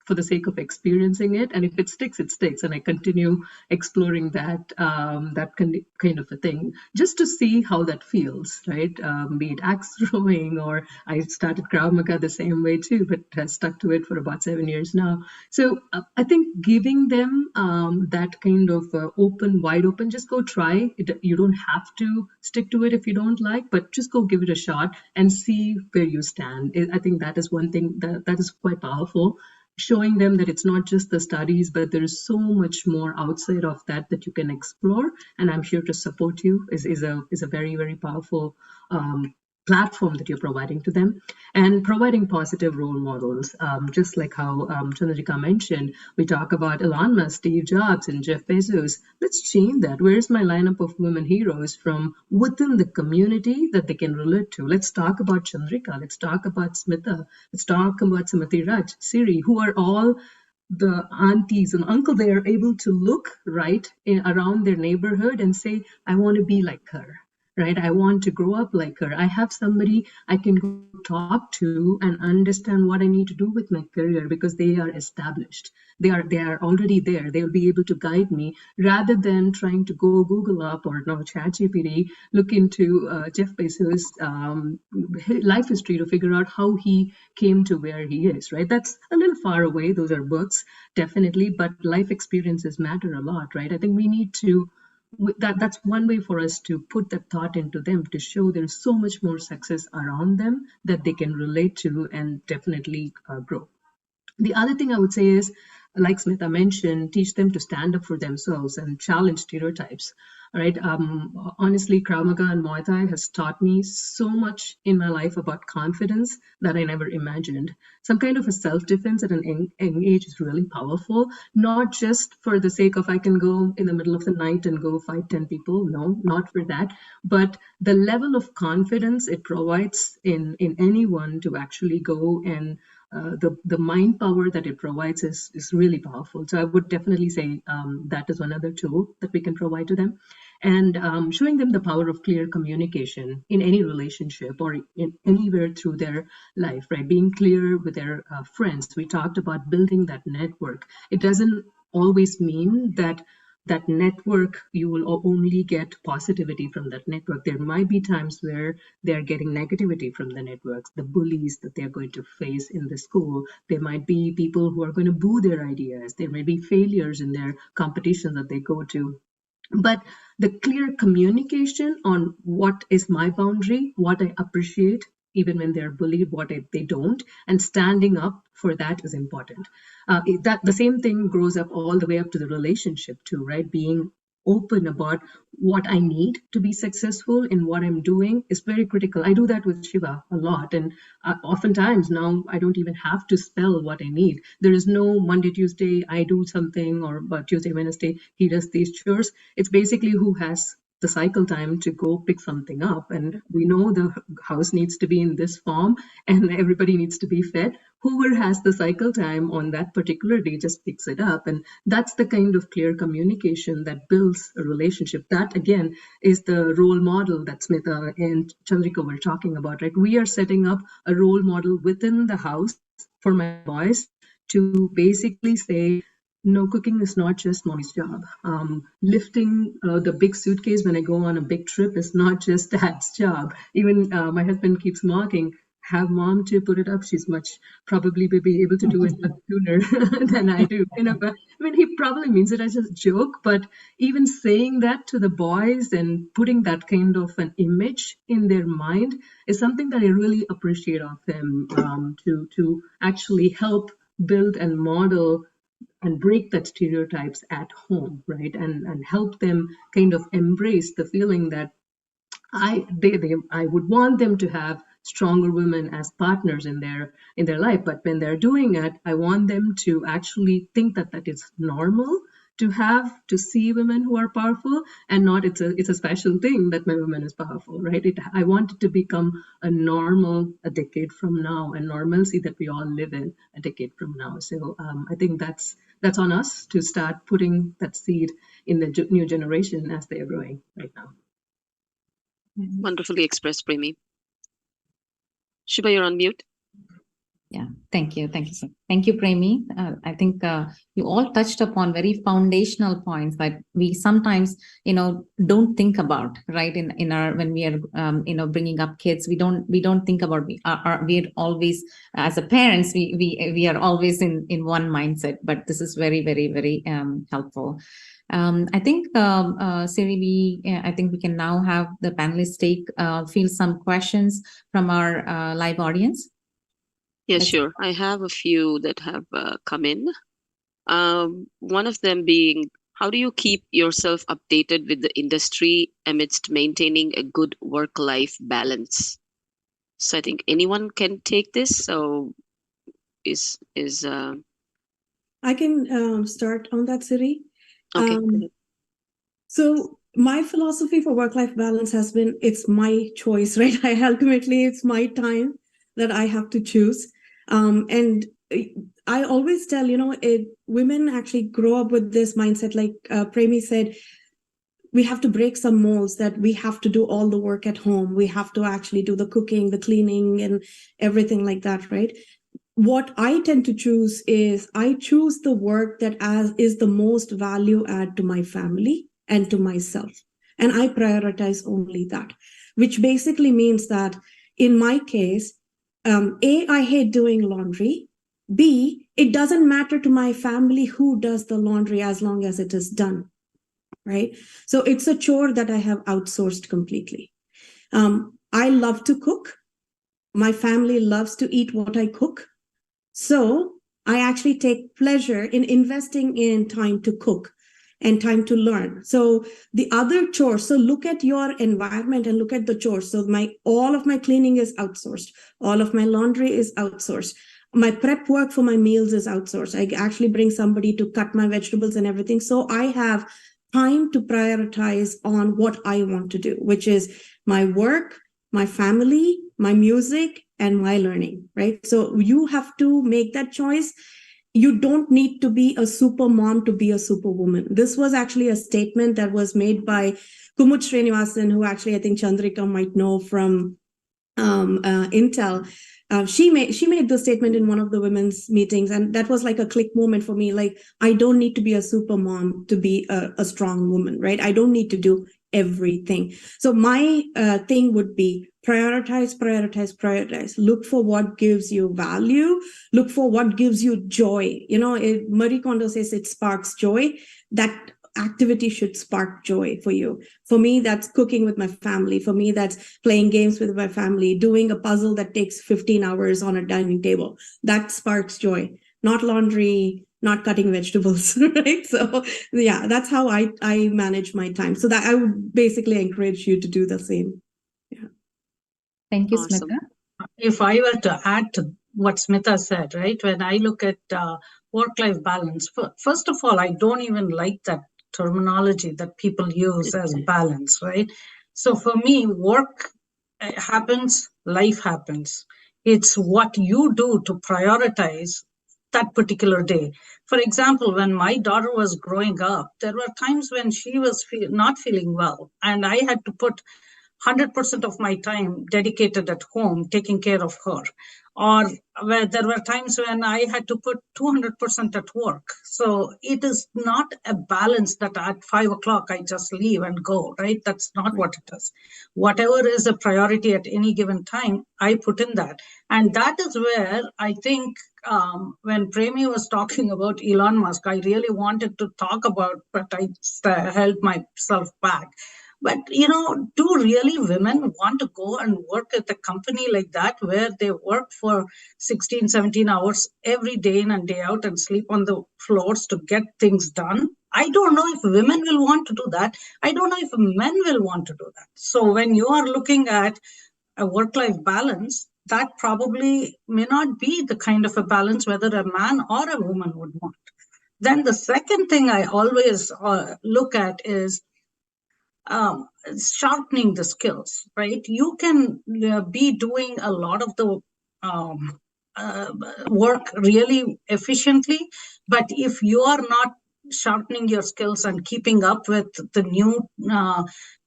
for the sake of experiencing it. And if it sticks, it sticks. And I continue exploring that kind of a thing, just to see how that feels, right? Be it axe throwing, or I started Krav Maga the same way too, but has stuck to it for about 7 years now. So I think giving them that kind of wide open, just go try it. You don't have to stick to it if you don't like, but just go give it a shot and see where you stand. I think that is one thing that is quite powerful. Showing them that it's not just the studies, but there is so much more outside of that you can explore. And I'm here to support you is a very, very powerful platform that you're providing to them, and providing positive role models. Just like how Chandrika mentioned, we talk about Elon Musk, Steve Jobs, and Jeff Bezos. Let's change that. Where's my lineup of women heroes from within the community that they can relate to? Let's talk about Chandrika. Let's talk about Smita. Let's talk about Samati Raj, Siri, who are all the aunties and uncle, they are able to look around their neighborhood and say, I want to be like her, right? I want to grow up like her. I have somebody I can go talk to and understand what I need to do with my career because they are established. They are already there. They'll be able to guide me rather than trying to go Google up or now ChatGPT, look into Jeff Bezos' life history to figure out how he came to where he is, right? That's a little far away. Those are books, definitely, but life experiences matter a lot, right? I think we need to, that's one way for us to put that thought into them, to show there's so much more success around them that they can relate to and definitely grow. The other thing I would say is, like Smita mentioned, teach them to stand up for themselves and challenge stereotypes. Right? Honestly, Krav Maga and Muay Thai has taught me so much in my life about confidence that I never imagined. Some kind of a self-defense at an young age is really powerful, not just for the sake of I can go in the middle of the night and go fight 10 people. No, not for that. But the level of confidence it provides in anyone to actually go and the mind power that it provides is really powerful. So I would definitely say that is one other tool that we can provide to them. And showing them the power of clear communication in any relationship or in anywhere through their life, right? Being clear with their friends. We talked about building that network. It doesn't always mean that that network, you will only get positivity from that network. There might be times where they're getting negativity from the networks, the bullies that they're going to face in the school. There might be people who are going to boo their ideas. There may be failures in their competition that they go to. But the clear communication on what is my boundary, what I appreciate, even when they're bullied, what they don't, and standing up for that is important. That the same thing grows up all the way up to the relationship too, right? Being open about what I need to be successful in what I'm doing is very critical. I do that with Shiva a lot, and oftentimes now I don't even have to spell what I need. There is no Monday, Tuesday, I do something, or Tuesday, Wednesday, he does these chores. It's basically who has the cycle time to go pick something up, and we know the house needs to be in this form and everybody needs to be fed. Whoever has the cycle time on that particular day just picks it up, and that's the kind of clear communication that builds a relationship. That again is the role model that Smita and Chandrika were talking about, right? We are setting up a role model within the house for my boys to basically say, no, cooking is not just mommy's job. Lifting the big suitcase when I go on a big trip is not just dad's job. Even my husband keeps mocking, have mom to put it up. She's probably will be able to do it much sooner than I do. But, I mean, he probably means it as a joke, but even saying that to the boys and putting that kind of an image in their mind is something that I really appreciate of them, to actually help build and model and break that stereotypes at home, right? And help them kind of embrace the feeling that I would want them to have stronger women as partners in their life. But when they're doing it, I want them to actually think that is normal to see women who are powerful, and not it's a special thing that my woman is powerful, right? I want it to become a normal a decade from now, a normalcy that we all live in a decade from now. So I think that's on us to start putting that seed in the new generation as they are growing right now. Wonderfully expressed, Premi. Shiva, you're on mute. Yeah, thank you. Thank you, sir. Thank you, Premi. I think you all touched upon very foundational points that we sometimes, don't think about, right? In our, when we are, bringing up kids, we don't think about, we're always, as a parents, we are always in one mindset, but this is very, very, very helpful. I think, Siri, I think we can now have the panelists field some questions from our live audience. Yes, sure. I have a few that have come in. One of them being, how do you keep yourself updated with the industry amidst maintaining a good work-life balance? So I think anyone can take this. So I can start on that, Siri. Okay. So my philosophy for work-life balance has been, it's my choice, right? Ultimately, it's my time that I have to choose. And I always tell, women actually grow up with this mindset, like Premi said, we have to break some molds that we have to do all the work at home. We have to actually do the cooking, the cleaning, and everything like that, right? What I tend to choose is I choose the work that is the most value add to my family and to myself. And I prioritize only that, which basically means that in my case, A, I hate doing laundry. B, it doesn't matter to my family who does the laundry as long as it is done, right? So it's a chore that I have outsourced completely. I love to cook. My family loves to eat what I cook. So I actually take pleasure in investing in time to cook and time to learn. So the other chores, so look at your environment and look at the chores. So all of my cleaning is outsourced. All of my laundry is outsourced. My prep work for my meals is outsourced. I actually bring somebody to cut my vegetables and everything. So I have time to prioritize on what I want to do, which is my work, my family, my music, and my learning, right? So you have to make that choice. You don't need to be a super mom to be a superwoman. This was actually a statement that was made by Kumud Srinivasan, who actually I think Chandrika might know from Intel. She made the statement in one of the women's meetings, and that was like a click moment for me. Like, I don't need to be a super mom to be a strong woman, right? I don't need to do everything. So my thing would be prioritize. Look for what gives you value. Look for what gives you joy. Marie Kondo says it sparks joy. That activity should spark joy for you. For me, that's cooking with my family. For me, that's playing games with my family, doing a puzzle that takes 15 hours on a dining table. That sparks joy, not laundry, not cutting vegetables, right? So yeah, that's how I manage my time. So that I would basically encourage you to do the same. Yeah. Thank you, Awesome. Smita. If I were to add to what Smita said, right, when I look at work-life balance, first of all, I don't even like that terminology that people use as balance, right? So for me, work happens, life happens. It's what you do to prioritize that particular day. For example, when my daughter was growing up, there were times when she was not feeling well, and I had to put 100% of my time dedicated at home taking care of her, or where there were times when I had to put 200% at work. So it is not a balance that at 5 o'clock I just leave and go, right? That's not what it is. Whatever is a priority at any given time, I put in that. And that is where I think when Premi was talking about Elon Musk, I really wanted to talk about, but I held myself back. But, do really women want to go and work at a company like that where they work for 16, 17 hours every day in and day out and sleep on the floors to get things done? I don't know if women will want to do that. I don't know if men will want to do that. So when you are looking at a work-life balance, that probably may not be the kind of a balance whether a man or a woman would want. Then the second thing I always look at is sharpening the skills, right? You can be doing a lot of the work really efficiently, but if you are not sharpening your skills and keeping up with the new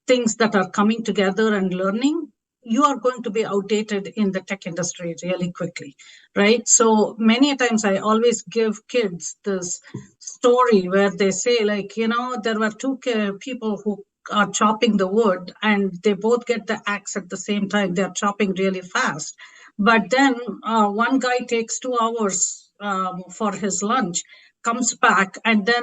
things that are coming together and learning, you are going to be outdated in the tech industry really quickly, right? So many times I always give kids this story where they say, like, there were two people who are chopping the wood and they both get the axe at the same time. They're chopping really fast. But then one guy takes 2 hours for his lunch, comes back, and then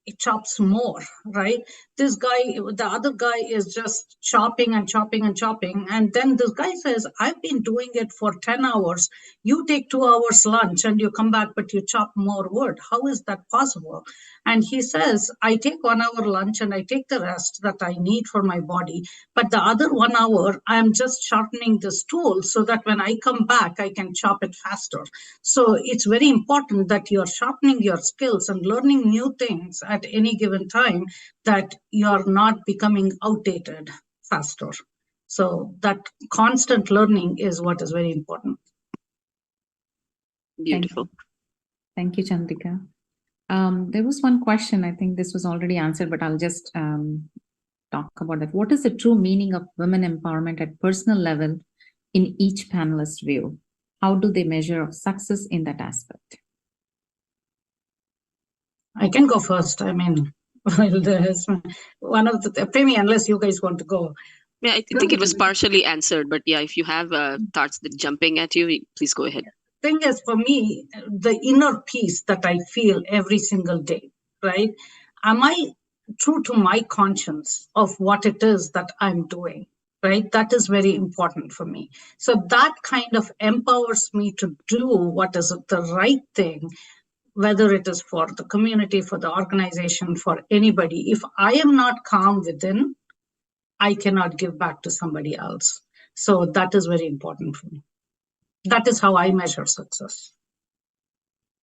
it chops more, right? This guy, the other guy is just chopping and chopping and chopping. And then this guy says, I've been doing it for 10 hours. You take 2 hours lunch and you come back, but you chop more wood. How is that possible? And he says, I take 1 hour lunch and I take the rest that I need for my body. But the other 1 hour, I'm just sharpening this tool so that when I come back, I can chop it faster. So it's very important that you're sharpening your skills and learning new things at any given time, that you're not becoming outdated faster. So that constant learning is what is very important. Beautiful. Thank you, Chandrika. There was one question, I think this was already answered, but I'll just talk about that. What is the true meaning of women empowerment at personal level in each panelist view? How do they measure of success in that aspect? I can go first. I mean, well, there's one of the Femi, unless you guys want to go. Yeah, I think it was partially answered, but yeah, if you have thoughts that jumping at you, please go ahead. Thing is, for me, the inner peace that I feel every single day, right? Am I true to my conscience of what it is that I'm doing, right? That is very important for me. So that kind of empowers me to do what is the right thing, whether it is for the community, for the organization, for anybody. If I am not calm within, I cannot give back to somebody else. So that is very important for me. That is how I measure success.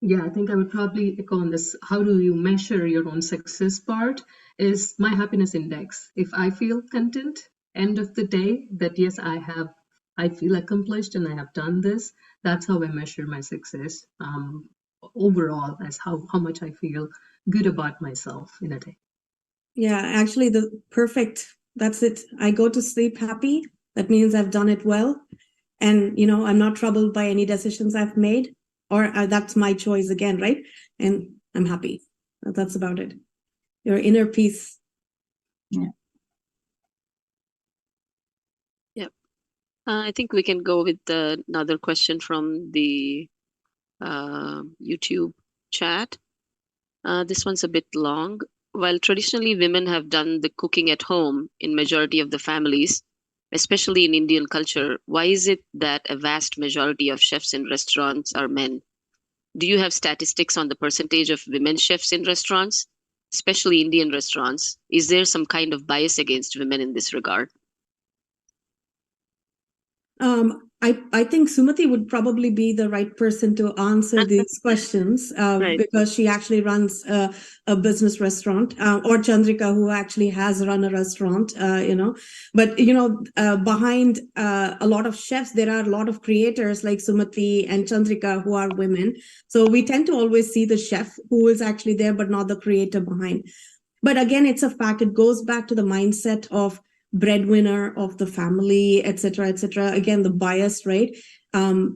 Yeah, I think I would probably echo on this. How do you measure your own success part is my happiness index. If I feel content, end of the day, that yes, I feel accomplished and I have done this, that's how I measure my success overall, as how much I feel good about myself in a day. Yeah, actually that's it. I go to sleep happy. That means I've done it well. And, I'm not troubled by any decisions I've made, or that's my choice again, right? And I'm happy. That's about it. Your inner peace. Yeah. Yep. I think we can go with another question from the YouTube chat. This one's a bit long. While traditionally women have done the cooking at home in majority of the families, especially in Indian culture, why is it that a vast majority of chefs in restaurants are men? Do you have statistics on the percentage of women chefs in restaurants, especially Indian restaurants? Is there some kind of bias against women in this regard? I think Sumati would probably be the right person to answer these questions Right. because she actually runs a business restaurant, or Chandrika, who actually has run a restaurant, But, behind a lot of chefs, there are a lot of creators like Sumati and Chandrika who are women. So we tend to always see the chef who is actually there, but not the creator behind. But again, it's a fact. It goes back to the mindset of breadwinner of the family, et cetera, et cetera. Again, the bias, right?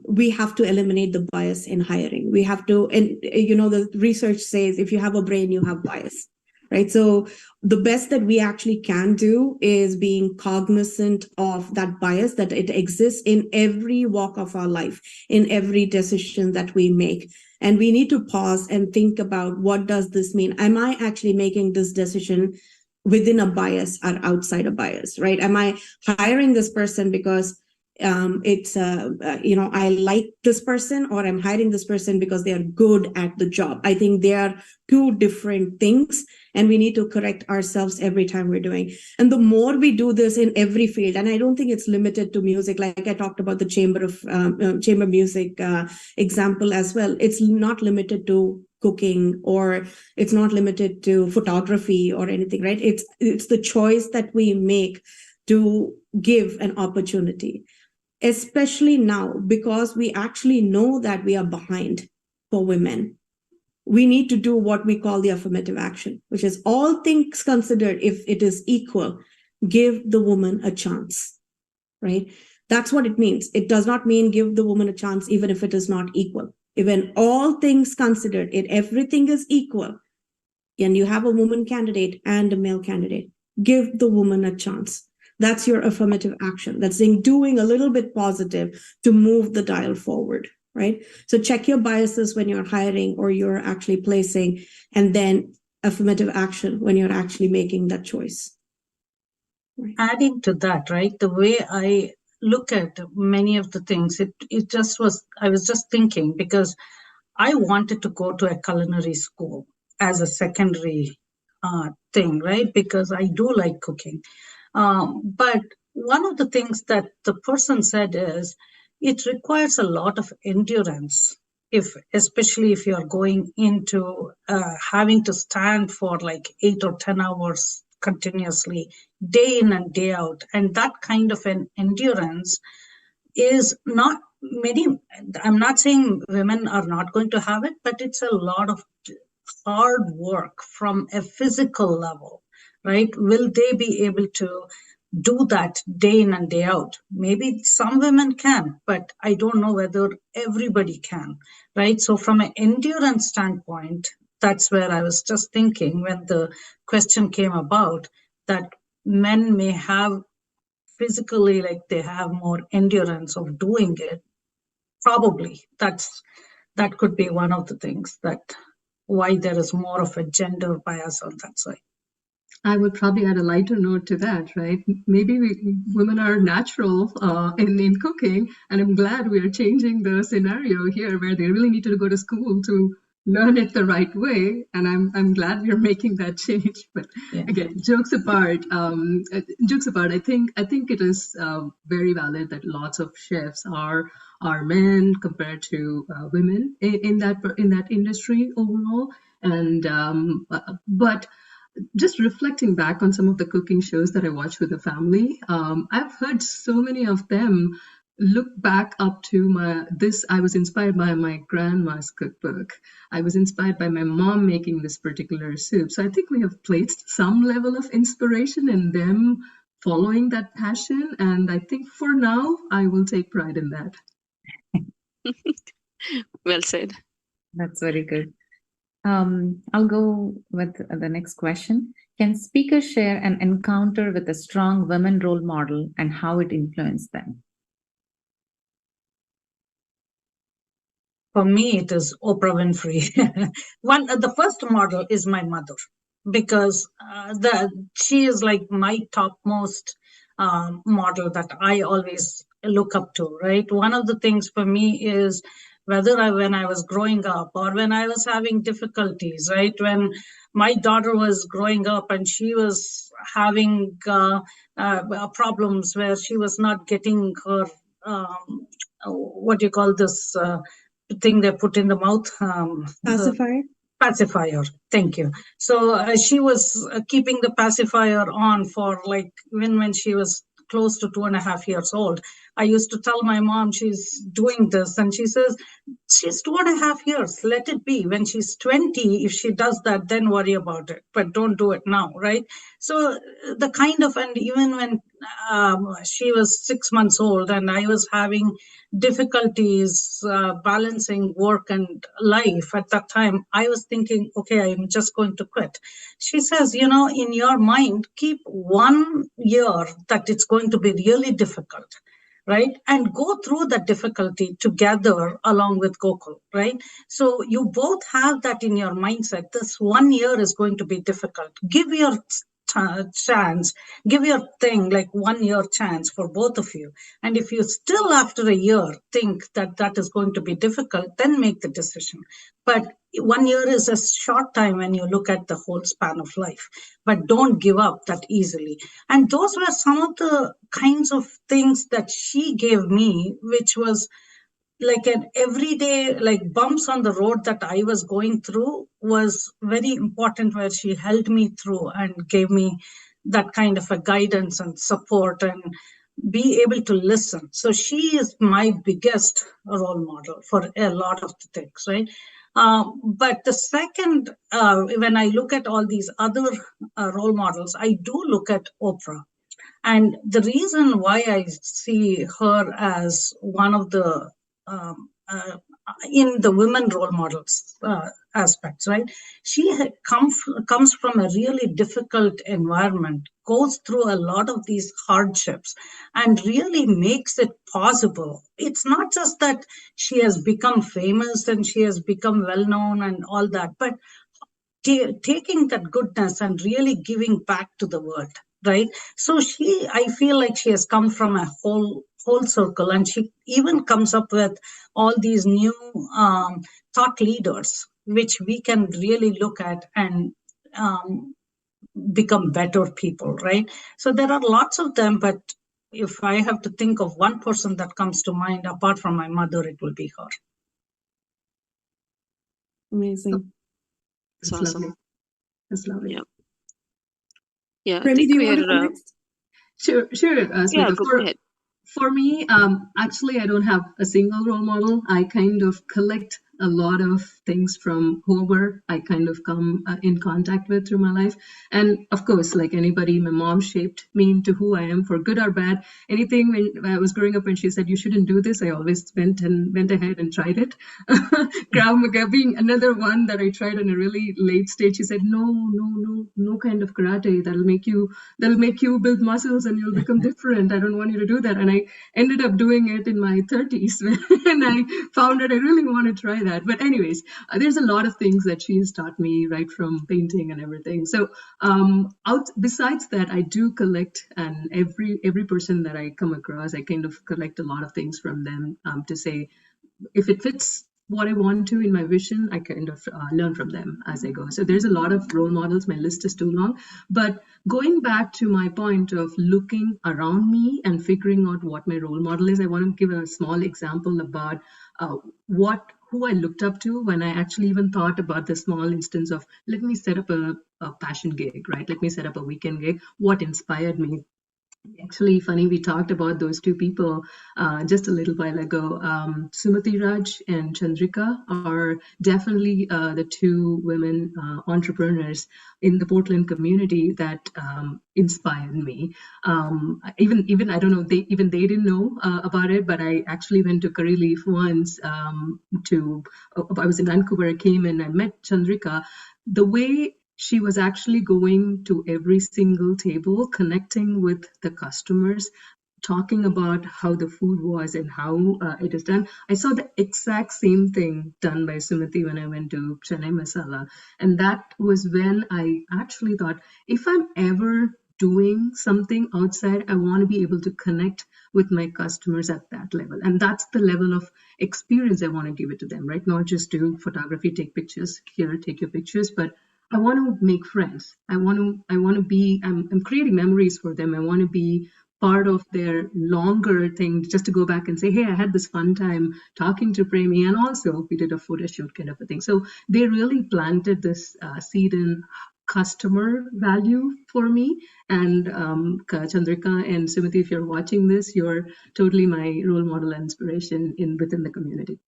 We have to eliminate the bias in hiring. We have to, and the research says if you have a brain, you have bias, right? So the best that we actually can do is being cognizant of that bias, that it exists in every walk of our life, in every decision that we make. And we need to pause and think about, what does this mean? Am I actually making this decision within a bias or outside a bias, right? Am I hiring this person because I like this person, or I'm hiring this person because they are good at the job? I think they are two different things, and we need to correct ourselves every time we're doing. And the more we do this in every field, and I don't think it's limited to music, like I talked about the chamber music example as well. It's not limited to cooking, or it's not limited to photography or anything, right? It's the choice that we make to give an opportunity, especially now, because we actually know that we are behind for women. We need to do what we call the affirmative action, which is all things considered, if it is equal, give the woman a chance, right? That's what it means. It does not mean give the woman a chance even if it is not equal. Even all things considered, if everything is equal, and you have a woman candidate and a male candidate, give the woman a chance. That's your affirmative action. That's doing a little bit positive to move the dial forward, right? So check your biases when you're hiring or you're actually placing, and then affirmative action when you're actually making that choice. Right. Adding to that, right, the way I look at many of the things, I was just thinking, because I wanted to go to a culinary school as a secondary thing, right? Because I do like cooking. But one of the things that the person said is, it requires a lot of endurance, especially if you're going into having to stand for like 8 or 10 hours continuously, day in and day out. And that kind of an endurance is not I'm not saying women are not going to have it, but it's a lot of hard work from a physical level, right? Will they be able to do that day in and day out? Maybe some women can, but I don't know whether everybody can, right? So from an endurance standpoint, that's where I was just thinking when the question came about, that men may have physically, like they have more endurance of doing it. Probably that could be one of the things that why there is more of a gender bias on that side. I would probably add a lighter note to that, right? Maybe women are natural in cooking, and I'm glad we are changing the scenario here where they really need to go to school to learn it the right way, and I'm glad we're making that change. But again, jokes apart, I think it is very valid that lots of chefs are men compared to women in that industry overall, and but just reflecting back on some of the cooking shows that I watched with the family, I've heard so many of them look back up to I was inspired by my grandma's cookbook. I was inspired by my mom making this particular soup. So I think we have placed some level of inspiration in them following that passion. And I think for now, I will take pride in that. Well said. That's very good. I'll go with the next question. Can speakers share an encounter with a strong women role model and how it influenced them? For me, it is Oprah Winfrey. The first model is my mother, because she is like my topmost model that I always look up to, right? One of the things for me is whether when I was growing up or when I was having difficulties, right? When my daughter was growing up and she was having problems where she was not getting her, what do you call this thing they put in the mouth? Pacifier? Pacifier. Thank you. So she was keeping the pacifier on for like when she was close to 2.5 years old. I used to tell my mom she's doing this, and she says, she's 2.5 years, let it be. When she's 20, if she does that, then worry about it, but don't do it now, right? So the kind of, and even when she was 6 months old and I was having difficulties balancing work and life at that time, I was thinking, okay, I'm just going to quit. She says, in your mind, keep 1 year that it's going to be really difficult, right? And go through that difficulty together along with Gokul, right? So you both have that in your mindset. This 1 year is going to be difficult. Give your chance, give your thing like 1 year chance for both of you. And if you still after a year think that is going to be difficult, then make the decision. But 1 year is a short time when you look at the whole span of life, but don't give up that easily. And those were some of the kinds of things that she gave me, which was like an everyday, like bumps on the road that I was going through was very important, where she held me through and gave me that kind of a guidance and support and be able to listen. So she is my biggest role model for a lot of the things, right? But the second, when I look at all these other role models, I do look at Oprah. And the reason why I see her as one of the in the women role models aspects, right? She comes from a really difficult environment, goes through a lot of these hardships, and really makes it possible. It's not just that she has become famous and she has become well-known and all that, but taking that goodness and really giving back to the world, right? So I feel like she has come from a whole circle, and she even comes up with all these new thought leaders, which we can really look at and become better people, right? So there are lots of them, but if I have to think of one person that comes to mind apart from my mother, it will be her. Amazing. That's awesome. That's lovely. Yeah. Yeah. Premi, do you want to go next? Sure. Yeah, go ahead. For me, actually, I don't have a single role model. I kind of collect a lot of things from whoever I kind of come in contact with through my life. And of course, like anybody, my mom shaped me into who I am, for good or bad. Anything when I was growing up, when she said you shouldn't do this, I always went ahead and tried it. Krav Maga being another one that I tried in a really late stage. She said, no kind of karate. That'll make you build muscles and you'll become different. I don't want you to do that. And I ended up doing it in my 30s when I found that I really want to try that. But anyways, there's a lot of things that she's taught me, right from painting and everything. So besides that, I do collect, and every person that I come across, I kind of collect a lot of things from them to say, if it fits what I want to in my vision, I kind of learn from them as I go. So there's a lot of role models. My list is too long. But going back to my point of looking around me and figuring out what my role model is, I want to give a small example about who I looked up to when I actually even thought about the small instance of, let me set up a passion gig, right? Let me set up a weekend gig. What inspired me? Actually, funny, we talked about those two people just a little while ago. Sumati Raj and Chandrika are definitely the two women entrepreneurs in the Portland community that inspired me. Even I don't know, they didn't know about it, but I actually went to Curry Leaf once. I was in Vancouver. I came and I met Chandrika. The way she was actually going to every single table, connecting with the customers, talking about how the food was and how it is done. I saw the exact same thing done by Sumati when I went to Chennai Masala. And that was when I actually thought, if I'm ever doing something outside, I want to be able to connect with my customers at that level. And that's the level of experience I want to give it to them, right? Not just do photography, take pictures, here, take your pictures, but I want to make friends. I want to be, I'm creating memories for them. I want to be part of their longer thing, just to go back and say, hey, I had this fun time talking to Premi, and also we did a photo shoot kind of a thing. So they really planted this seed in customer value for me. And Chandrika and Sumati, if you're watching this, you're totally my role model and inspiration within the community.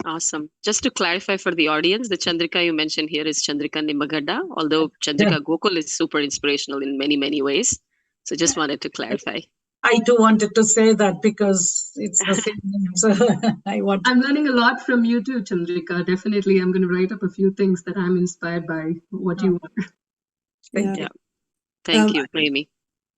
Awesome. Just to clarify for the audience, the Chandrika you mentioned here is Chandrika Nimmagadda, although Chandrika Gokul is super inspirational in many, many ways. So just wanted to clarify. I too wanted to say that because it's the same name. So I'm learning a lot from you too, Chandrika. Definitely, I'm going to write up a few things that I'm inspired by what you are. Thank you. Thank you, Premi.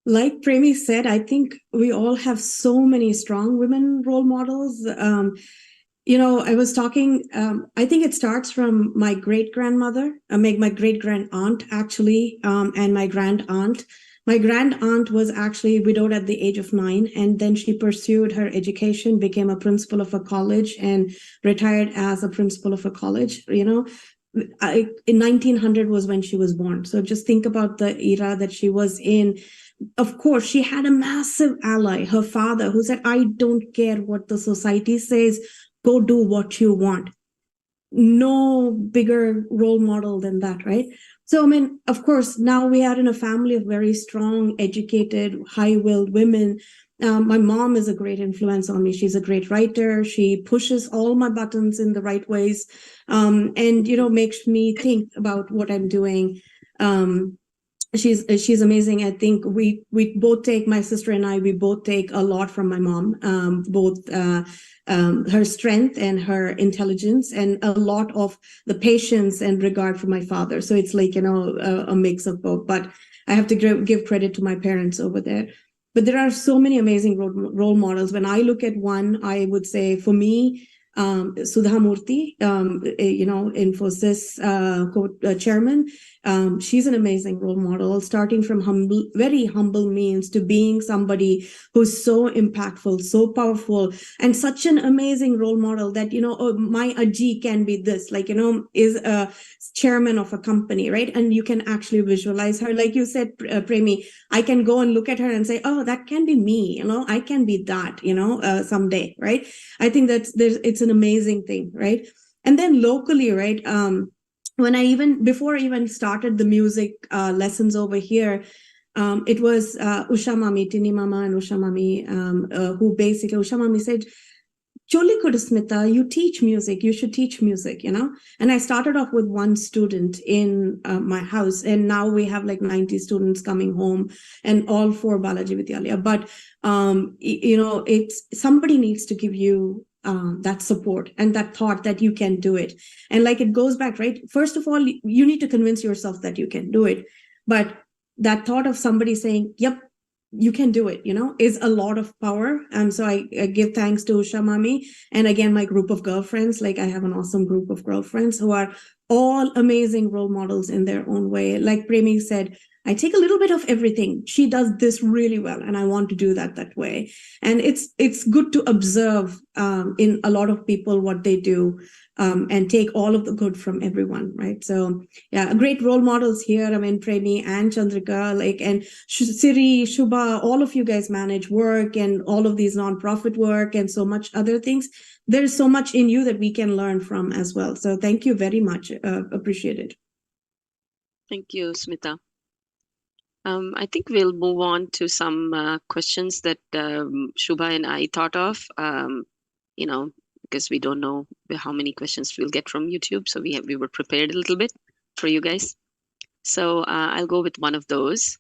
Like Premi said, I think we all have so many strong women role models. I was talking, I think it starts from my great-grandmother, my great-grand-aunt, actually, and my grand-aunt. My grand-aunt was actually widowed at the age of 9, and then she pursued her education, became a principal of a college, and retired as a principal of a college. In 1900 was when she was born. So just think about the era that she was in. Of course, she had a massive ally, her father, who said, I don't care what the society says, go do what you want. No bigger role model than that, right? So, of course, now we are in a family of very strong, educated, high-willed women. My mom is a great influence on me. She's a great writer. She pushes all my buttons in the right ways, and, makes me think about what I'm doing. She's amazing. I think we both take, my sister and I, we both take a lot from my mom, both her strength and her intelligence, and a lot of the patience and regard for my father. So it's like, a mix of both. But I have to give credit to my parents over there. But there are so many amazing role models. When I look at one, I would say for me, Sudha Murthy, Infosys chairman. She's an amazing role model, starting from very humble means to being somebody who's so impactful, so powerful, and such an amazing role model that, my Aji can be this, is a chairman of a company, right? And you can actually visualize her. Like you said, Premi, I can go and look at her and say, oh, that can be me, I can be that, someday, right? I think it's an amazing thing, right? And then locally, right? Before I even started the music lessons over here, It was Usha Mami, Tini Mama and Usha Mami, who basically, Usha Mami said, Choli Kudu Smita, you teach music, you should teach music, you know? And I started off with one student in my house, and now we have like 90 students coming home, and all for Balaji Vidyalaya. But, you know, it's somebody needs to give you that support and that thought that you can do it. And like it goes back, right? First of all, you need to convince yourself that you can do it. But that thought of somebody saying, yep, you can do it, you know, is a lot of power. And so I give thanks to Usha Mami. And again, my group of girlfriends, like I have an awesome group of girlfriends who are all amazing role models in their own way. Like Premi said, I take a little bit of everything. She does this really well, and I want to do that way. And it's good to observe in a lot of people what they do, and take all of the good from everyone, right? So yeah, great role models here. I mean, Premi and Chandrika, like, and Siri, Shubha, all of you guys manage work and all of these nonprofit work and so much other things. There's so much in you that we can learn from as well. So thank you very much. Appreciate it. Thank you, Smita. I think we'll move on to some questions that Shubha and I thought of, you know, because we don't know how many questions we'll get from YouTube. So we were prepared a little bit for you guys. So I'll go with one of those.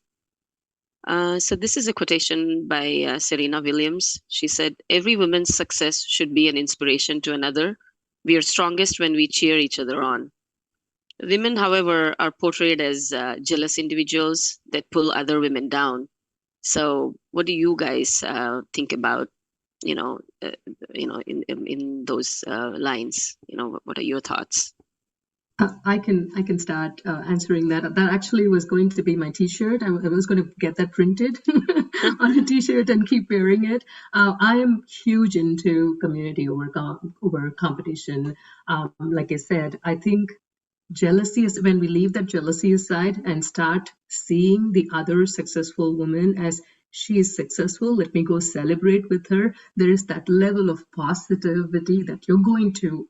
So this is a quotation by Serena Williams. She said, "Every woman's success should be an inspiration to another. We are strongest when we cheer each other on." Women, however, are portrayed as jealous individuals that pull other women down. So what do you guys think about, in those lines? You know, what are your thoughts? I can start answering that. That actually was going to be my T-shirt. I was going to get that printed on a T-shirt and keep wearing it. I am huge into community over competition. Like I said, I think jealousy is when we leave that jealousy aside and start seeing the other successful woman as she is successful. Let me go celebrate with her. There is that level of positivity that you're going to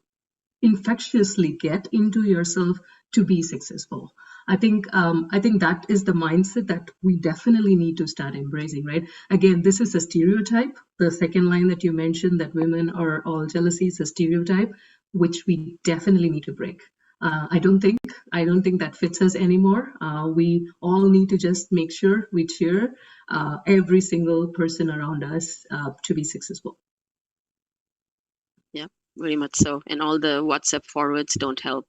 infectiously get into yourself to be successful. I think that is the mindset that we definitely need to start embracing, right? Again, this is a stereotype. The second line that you mentioned, that women are all jealousy, is a stereotype, which we definitely need to break. I don't think that fits us anymore. We all need to just make sure we cheer every single person around us to be successful. Yeah, very much so. And all the WhatsApp forwards don't help.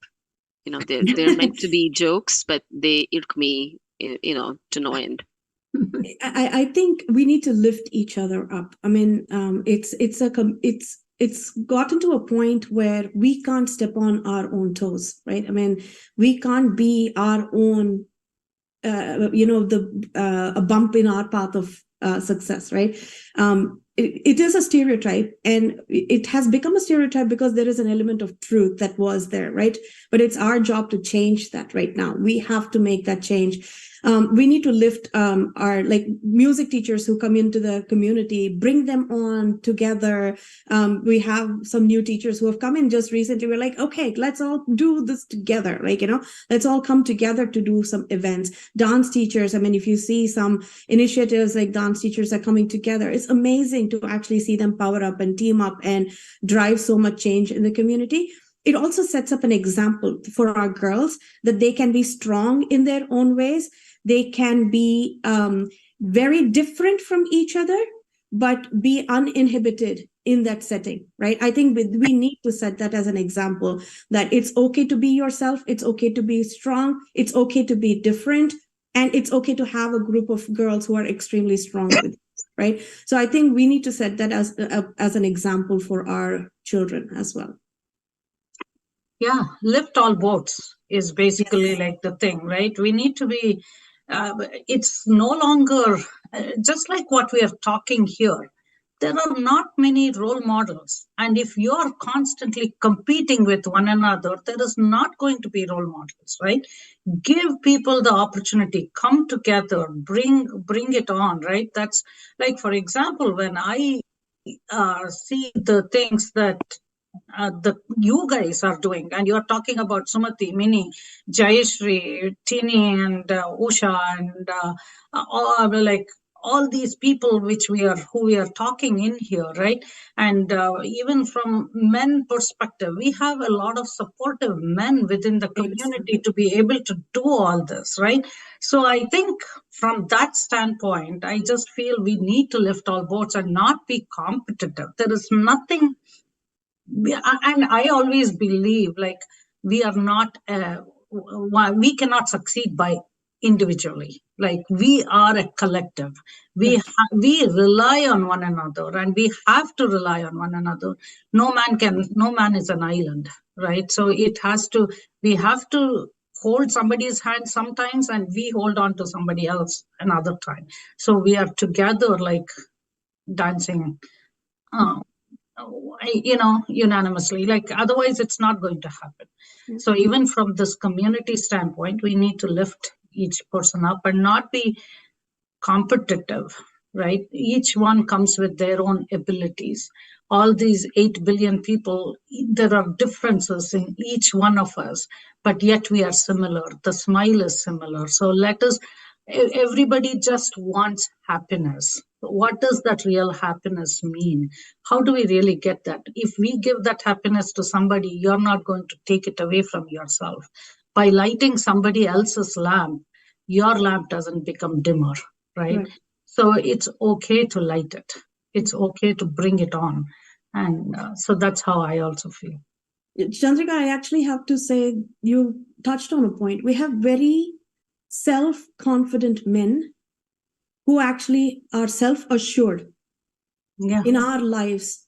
You know, they're meant to be jokes, but they irk me, to no end. I think we need to lift each other up. I mean, it's gotten to a point where we can't step on our own toes, right? I mean, we can't be our own, a bump in our path of success, right? It is a stereotype, and it has become a stereotype because there is an element of truth that was there, right? But it's our job to change that right now. We have to make that change. We need to lift our music teachers who come into the community, bring them on together. We have some new teachers who have come in just recently. We're like, okay, let's all do this together. Let's all come together to do some events. Dance teachers, I mean, if you see some initiatives like dance teachers are coming together, it's amazing to actually see them power up and team up and drive so much change in the community. It also sets up an example for our girls that they can be strong in their own ways. They can be very different from each other, but be uninhibited in that setting, right? I think we need to set that as an example, that it's okay to be yourself. It's okay to be strong. It's okay to be different. And it's okay to have a group of girls who are extremely strong with you, right? So I think we need to set that as an example for our children as well. Yeah, lift all boats is basically like the thing, right? We need to be, it's no longer, just like what we are talking here, there are not many role models. And if you are constantly competing with one another, there is not going to be role models, right? Give people the opportunity, come together, bring it on, right? That's like, for example, when I see the things that you guys are doing, and you're talking about Sumati, Mini, Jayashri, Tini, and Usha, and all these people who we are talking in here, right? And even from men perspective, we have a lot of supportive men within the community to be able to do all this, right? So I think from that standpoint, I just feel we need to lift all boats and not be competitive. There is nothing, and I always believe like we are not, we cannot succeed by individually. Like we are a collective. We rely on one another, and we have to rely on one another. No man is an island, right? So we have to hold somebody's hand sometimes, and we hold on to somebody else another time. So we are together like dancing. Unanimously, like otherwise it's not going to happen. So even from this community standpoint, we need to lift each person up and not be competitive, right? Each one comes with their own abilities. All these 8 billion people, there are differences in each one of us, but yet we are similar. The smile is similar. So everybody just wants happiness. What does that real happiness mean? How do we really get that? If we give that happiness to somebody, you're not going to take it away from yourself. By lighting somebody else's lamp, your lamp doesn't become dimmer, right? So it's okay to light it. It's okay to bring it on. And so that's how I also feel. Chandrika, I actually have to say, you touched on a point. We have very self-confident men who actually are self-assured in our lives,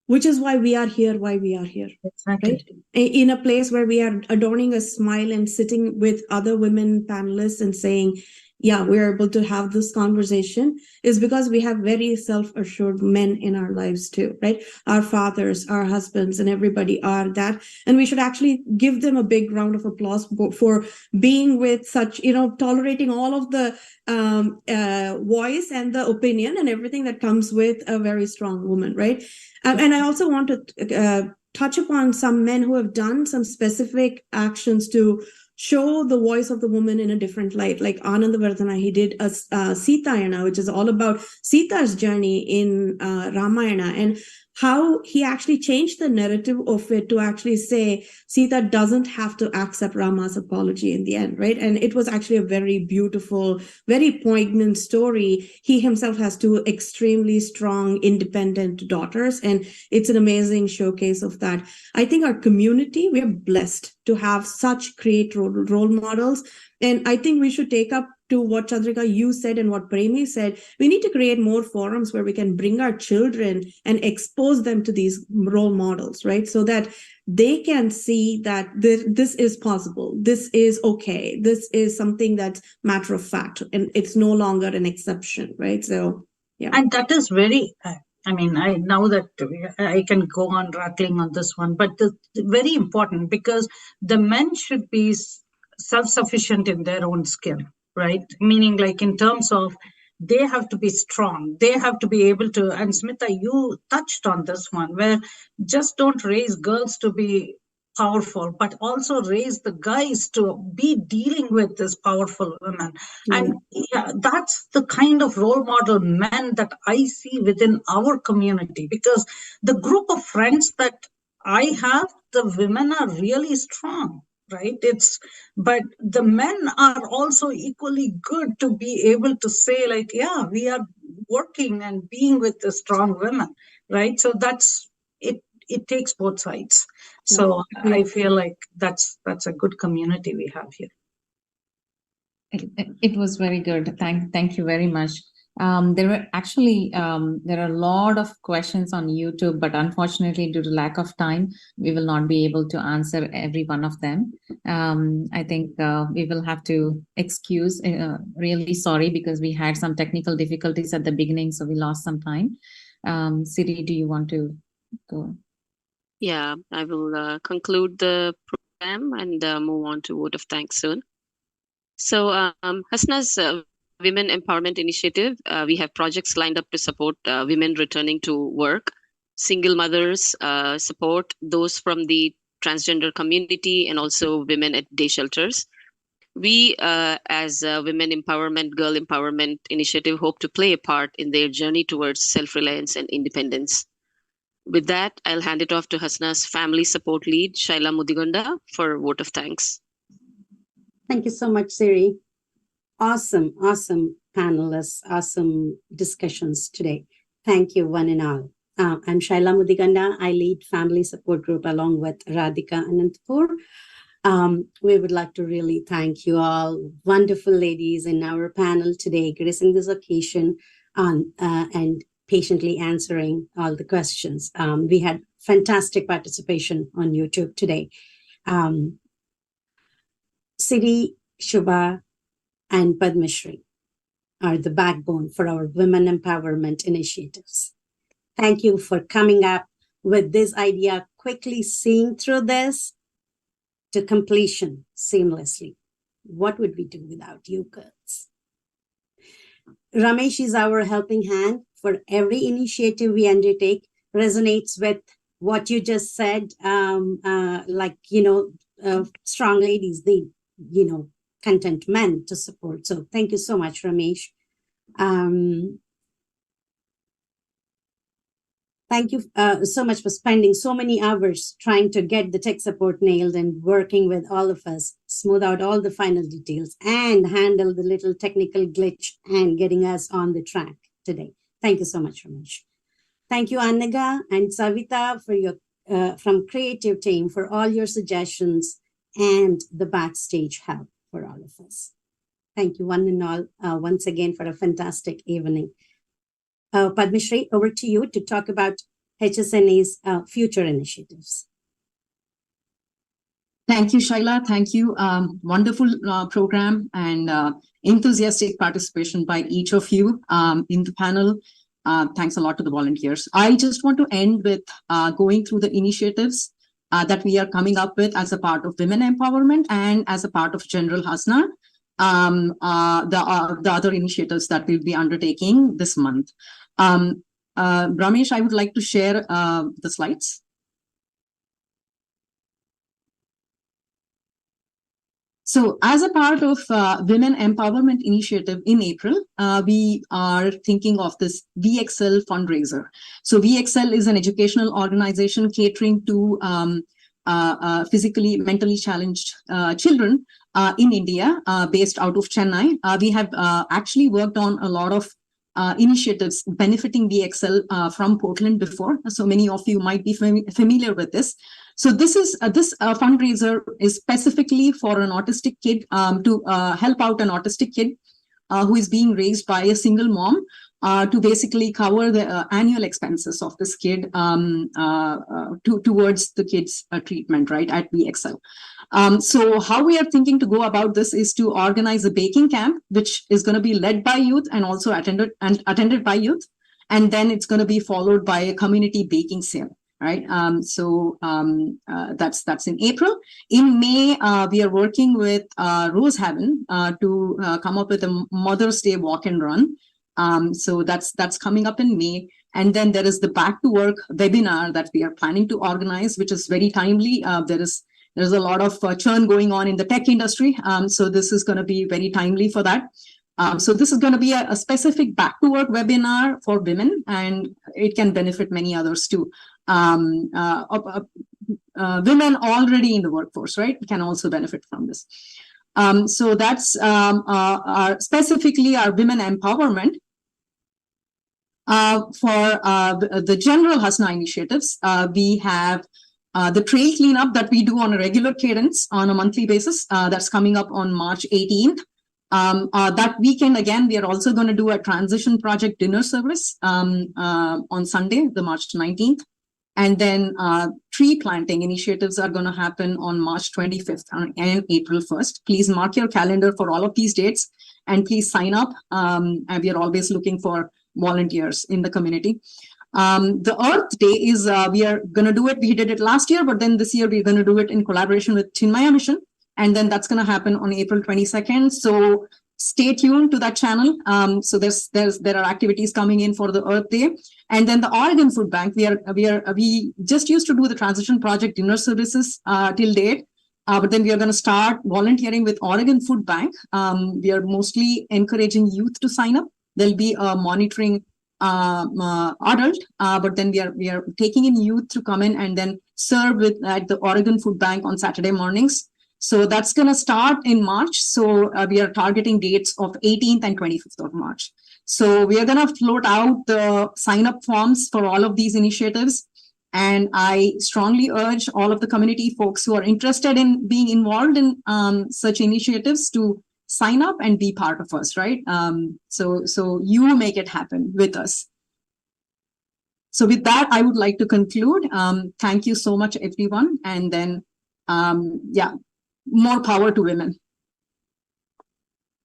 which is why we are here, Exactly. Right? In a place where we are adorning a smile and sitting with other women panelists and saying, yeah, we're able to have this conversation, is because we have very self-assured men in our lives too, right? Our fathers, our husbands, and everybody are that. And we should actually give them a big round of applause for being with such, tolerating all of the voice and the opinion and everything that comes with a very strong woman, right? And I also want to touch upon some men who have done some specific actions to show the voice of the woman in a different light. Like Anandavardhana, he did a Sitayana, which is all about Sita's journey in Ramayana, and how he actually changed the narrative of it to actually say Sita doesn't have to accept Rama's apology in the end, right? And it was actually a very beautiful, very poignant story. He himself has two extremely strong, independent daughters, and it's an amazing showcase of that. I think our community, we are blessed to have such great role models. And I think we should take up to what Chandrika, you said, and what Premi said. We need to create more forums where we can bring our children and expose them to these role models, right? So that they can see that this is possible. This is okay. This is something that's matter of fact, and it's no longer an exception, right? So, yeah. And that is very, now that I can go on rattling on this one, but it's very important because the men should be self-sufficient in their own skin, right? Meaning like in terms of they have to be strong. They have to be able to, and Smita, you touched on this one, where just don't raise girls to be powerful, but also raise the guys to be dealing with this powerful women. And that's the kind of role model men that I see within our community, because the group of friends that I have, the women are really strong, right? But the men are also equally good to be able to say like, yeah, we are working and being with the strong women, right? So that's it. It takes both sides. So I feel like that's a good community we have here. It was very good. Thank you very much. There are a lot of questions on YouTube, but unfortunately, due to lack of time, we will not be able to answer every one of them. I think we will have to excuse. Really sorry, because we had some technical difficulties at the beginning, so we lost some time. Siri, do you want to go? Yeah, I will conclude the program and move on to vote of thanks soon. So HSNA's Women Empowerment Initiative, we have projects lined up to support women returning to work single mothers, support those from the transgender community, and also women at day shelters. We, as a Women Empowerment, Girl Empowerment Initiative, hope to play a part in their journey towards self-reliance and independence. With that, I'll hand it off to HSNA's Family Support Lead, Shaila Mudigonda, for a vote of thanks. Thank you so much, Siri. Awesome, awesome panelists, awesome discussions today. Thank you, one and all. I'm Shaila Mudiganda. I lead Family Support Group along with Radhika Anantapur. We would like to really thank you all, wonderful ladies in our panel today, gracing this occasion and patiently answering all the questions. We had fantastic participation on YouTube today. Siri, Shubha, and Padmashri are the backbone for our women empowerment initiatives. Thank you for coming up with this idea, quickly seeing through this to completion seamlessly. What would we do without you girls? Ramesh is our helping hand for every initiative we undertake, resonates with what you just said, strong ladies, they, content men to support. So thank you so much, Ramesh. Thank you so much for spending so many hours trying to get the tech support nailed and working with all of us, smooth out all the final details and handle the little technical glitch and getting us on the track today. Thank you so much, Ramesh. Thank you, Annaga and Savita for your from creative team for all your suggestions and the backstage help for all of us. Thank you one and all once again for a fantastic evening. Padmashri, over to you to talk about HSNA's future initiatives. Thank you, Shaila. Thank you. Wonderful program and enthusiastic participation by each of you in the panel. Thanks a lot to the volunteers. I just want to end with going through the initiatives that we are coming up with as a part of women empowerment and as a part of General HSNA, the other initiatives that we'll be undertaking this month. Ramesh, I would like to share the slides. So as a part of Women Empowerment Initiative in April, we are thinking of this VXL fundraiser. So VXL is an educational organization catering to physically, mentally challenged children in India, based out of Chennai. We have actually worked on a lot of initiatives benefiting VXL from Portland before. So many of you might be familiar with this. So this is this fundraiser is specifically for an autistic kid to help out an autistic kid who is being raised by a single mom to basically cover the annual expenses of this kid towards the kid's treatment, right, at VXL. So how we are thinking to go about this is to organize a baking camp, which is going to be led by youth and also attended by youth. And then it's going to be followed by a community baking sale. Right. That's in April. In May, we are working with Rosehaven to come up with a Mother's Day walk and run. So that's coming up in May. And then there is the Back to Work webinar that we are planning to organize, which is very timely. There's a lot of churn going on in the tech industry. So this is going to be very timely for that. So this is going to be a specific Back to Work webinar for women, and it can benefit many others too. Women already in the workforce, right, can also benefit from this. So that's specifically our women empowerment. For the general HSNA initiatives, we have the trail cleanup that we do on a regular cadence on a monthly basis. That's coming up on March 18th. That weekend, again, we are also going to do a transition project dinner service on Sunday, the March 19th. And then tree planting initiatives are going to happen on March 25th and April 1st. Please mark your calendar for all of these dates and please sign up. And we are always looking for volunteers in the community. The Earth Day is, we are going to do it. We did it last year, but then this year we're going to do it in collaboration with Chinmaya Mission. And then that's going to happen on April 22nd. So stay tuned to that channel. So there are activities coming in for the Earth Day. And then the Oregon Food Bank, we just used to do the transition project dinner services till date. But then we are going to start volunteering with Oregon Food Bank. We are mostly encouraging youth to sign up. There'll be a monitoring adult, but then we are taking in youth to come in and then serve at the Oregon Food Bank on Saturday mornings. So that's going to start in March. So we are targeting dates of 18th and 25th of March. So we are going to float out the sign-up forms for all of these initiatives. And I strongly urge all of the community folks who are interested in being involved in such initiatives to sign up and be part of us, right? So you make it happen with us. So with that, I would like to conclude. Thank you so much, everyone. And then, more power to women.